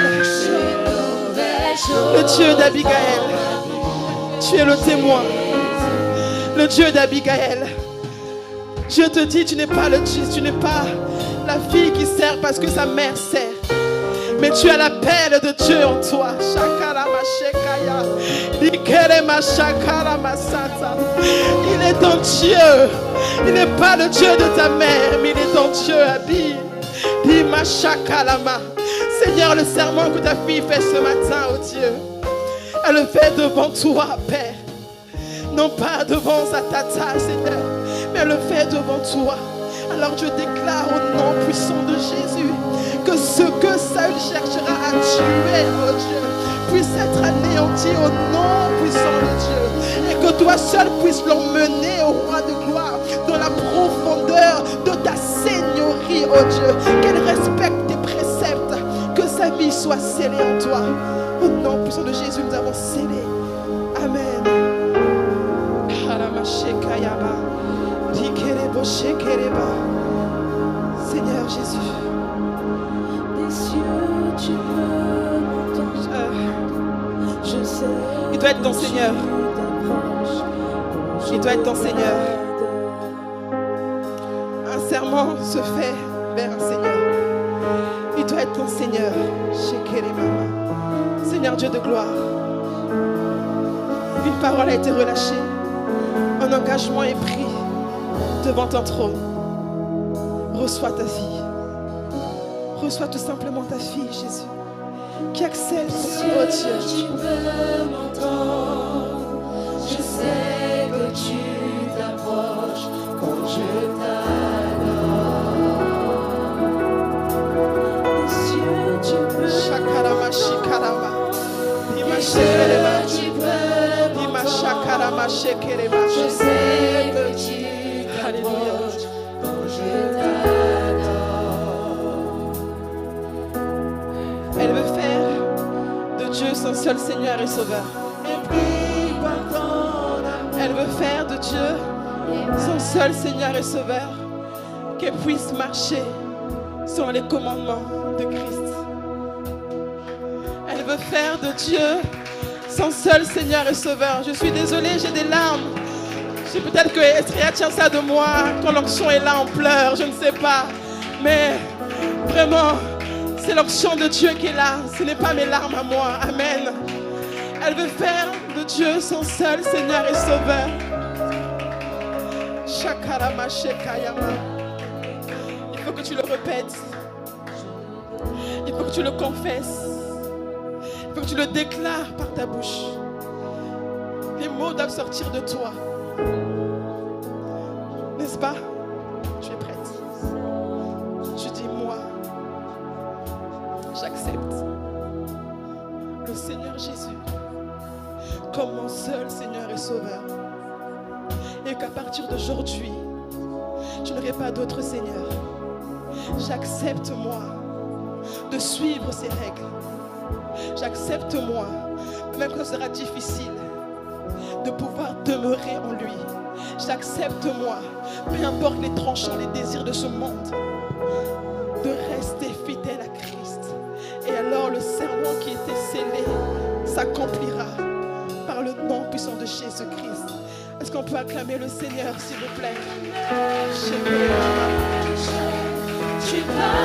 Le Dieu d'Abigaël. Tu es le témoin. Le Dieu d'Abigaël. Je te dis, tu n'es pas le Dieu, tu n'es pas la fille qui sert parce que sa mère sert. Mais tu as l'appel de Dieu en toi. Il est ton Dieu. Il n'est pas le Dieu de ta mère, mais il est ton Dieu, Abi. Seigneur, le serment que ta fille fait ce matin, oh Dieu, elle le fait devant toi, Père. Non pas devant sa tata, Seigneur, mais elle le fait devant toi. Alors je déclare au nom puissant de Jésus que ce que Saül cherchera à tuer, oh Dieu, puisse être anéanti au nom puissant de Dieu. Et que toi seul puisses l'emmener au roi de gloire dans la profondeur de ta seigneurie, oh Dieu. Qu'elle respecte tes préceptes, que sa vie soit scellée en toi. Au nom puissant de Jésus, nous avons scellé. Amen. Seigneur Jésus. Des cieux, tu peux m'entendre. Je sais. Il doit être ton Seigneur. Il doit être ton Seigneur. Un serment se fait vers un Seigneur. Il doit être ton Seigneur. Seigneur Dieu de gloire. Une parole a été relâchée. Un engagement est pris devant ton trône. Reçois ta fille. Reçois tout simplement ta fille, Jésus, qui accepte, oh Dieu. Tu peux m'entendre. Je sais que tu t'approches quand je t'adore. Des cieux, tu peux. Shakarama, shikarama. Dima Des shekerema. cieux, tu peux Dima shakarama, shekerema. Je sais que tu t'approches quand je t'adore. Elle veut faire de Dieu son seul Seigneur et Sauveur. Elle veut faire de Dieu son seul Seigneur et Sauveur, qu'elle puisse marcher selon les commandements de Christ. Elle veut faire de Dieu son seul Seigneur et Sauveur. Je suis désolée, j'ai des larmes. Je sais peut-être que Estria tient ça de moi quand l'onction est là en pleurs, je ne sais pas. Mais vraiment, c'est l'onction de Dieu qui est là. Ce n'est pas mes larmes à moi. Amen. Elle veut faire de Dieu son seul Seigneur et Sauveur. Shakarama Shekayama. Il faut que tu le répètes. Il faut que tu le confesses. Il faut que tu le déclares par ta bouche. Les mots doivent sortir de toi. N'est-ce pas? Tu es prête. Tu dis moi. J'accepte le Seigneur Jésus comme mon seul Seigneur et Sauveur. Et qu'à partir d'aujourd'hui, je n'aurai pas d'autre Seigneur. J'accepte moi de suivre ses règles. J'accepte moi, même quand ce sera difficile, de pouvoir demeurer en lui. J'accepte moi, peu importe les tranchants, les désirs de ce monde, de rester fidèle à Christ. Et alors le serment qui était scellé s'accomplira par le nom puissant de Jésus-Christ. Est-ce qu'on peut acclamer le Seigneur, s'il vous plaît? Tu vas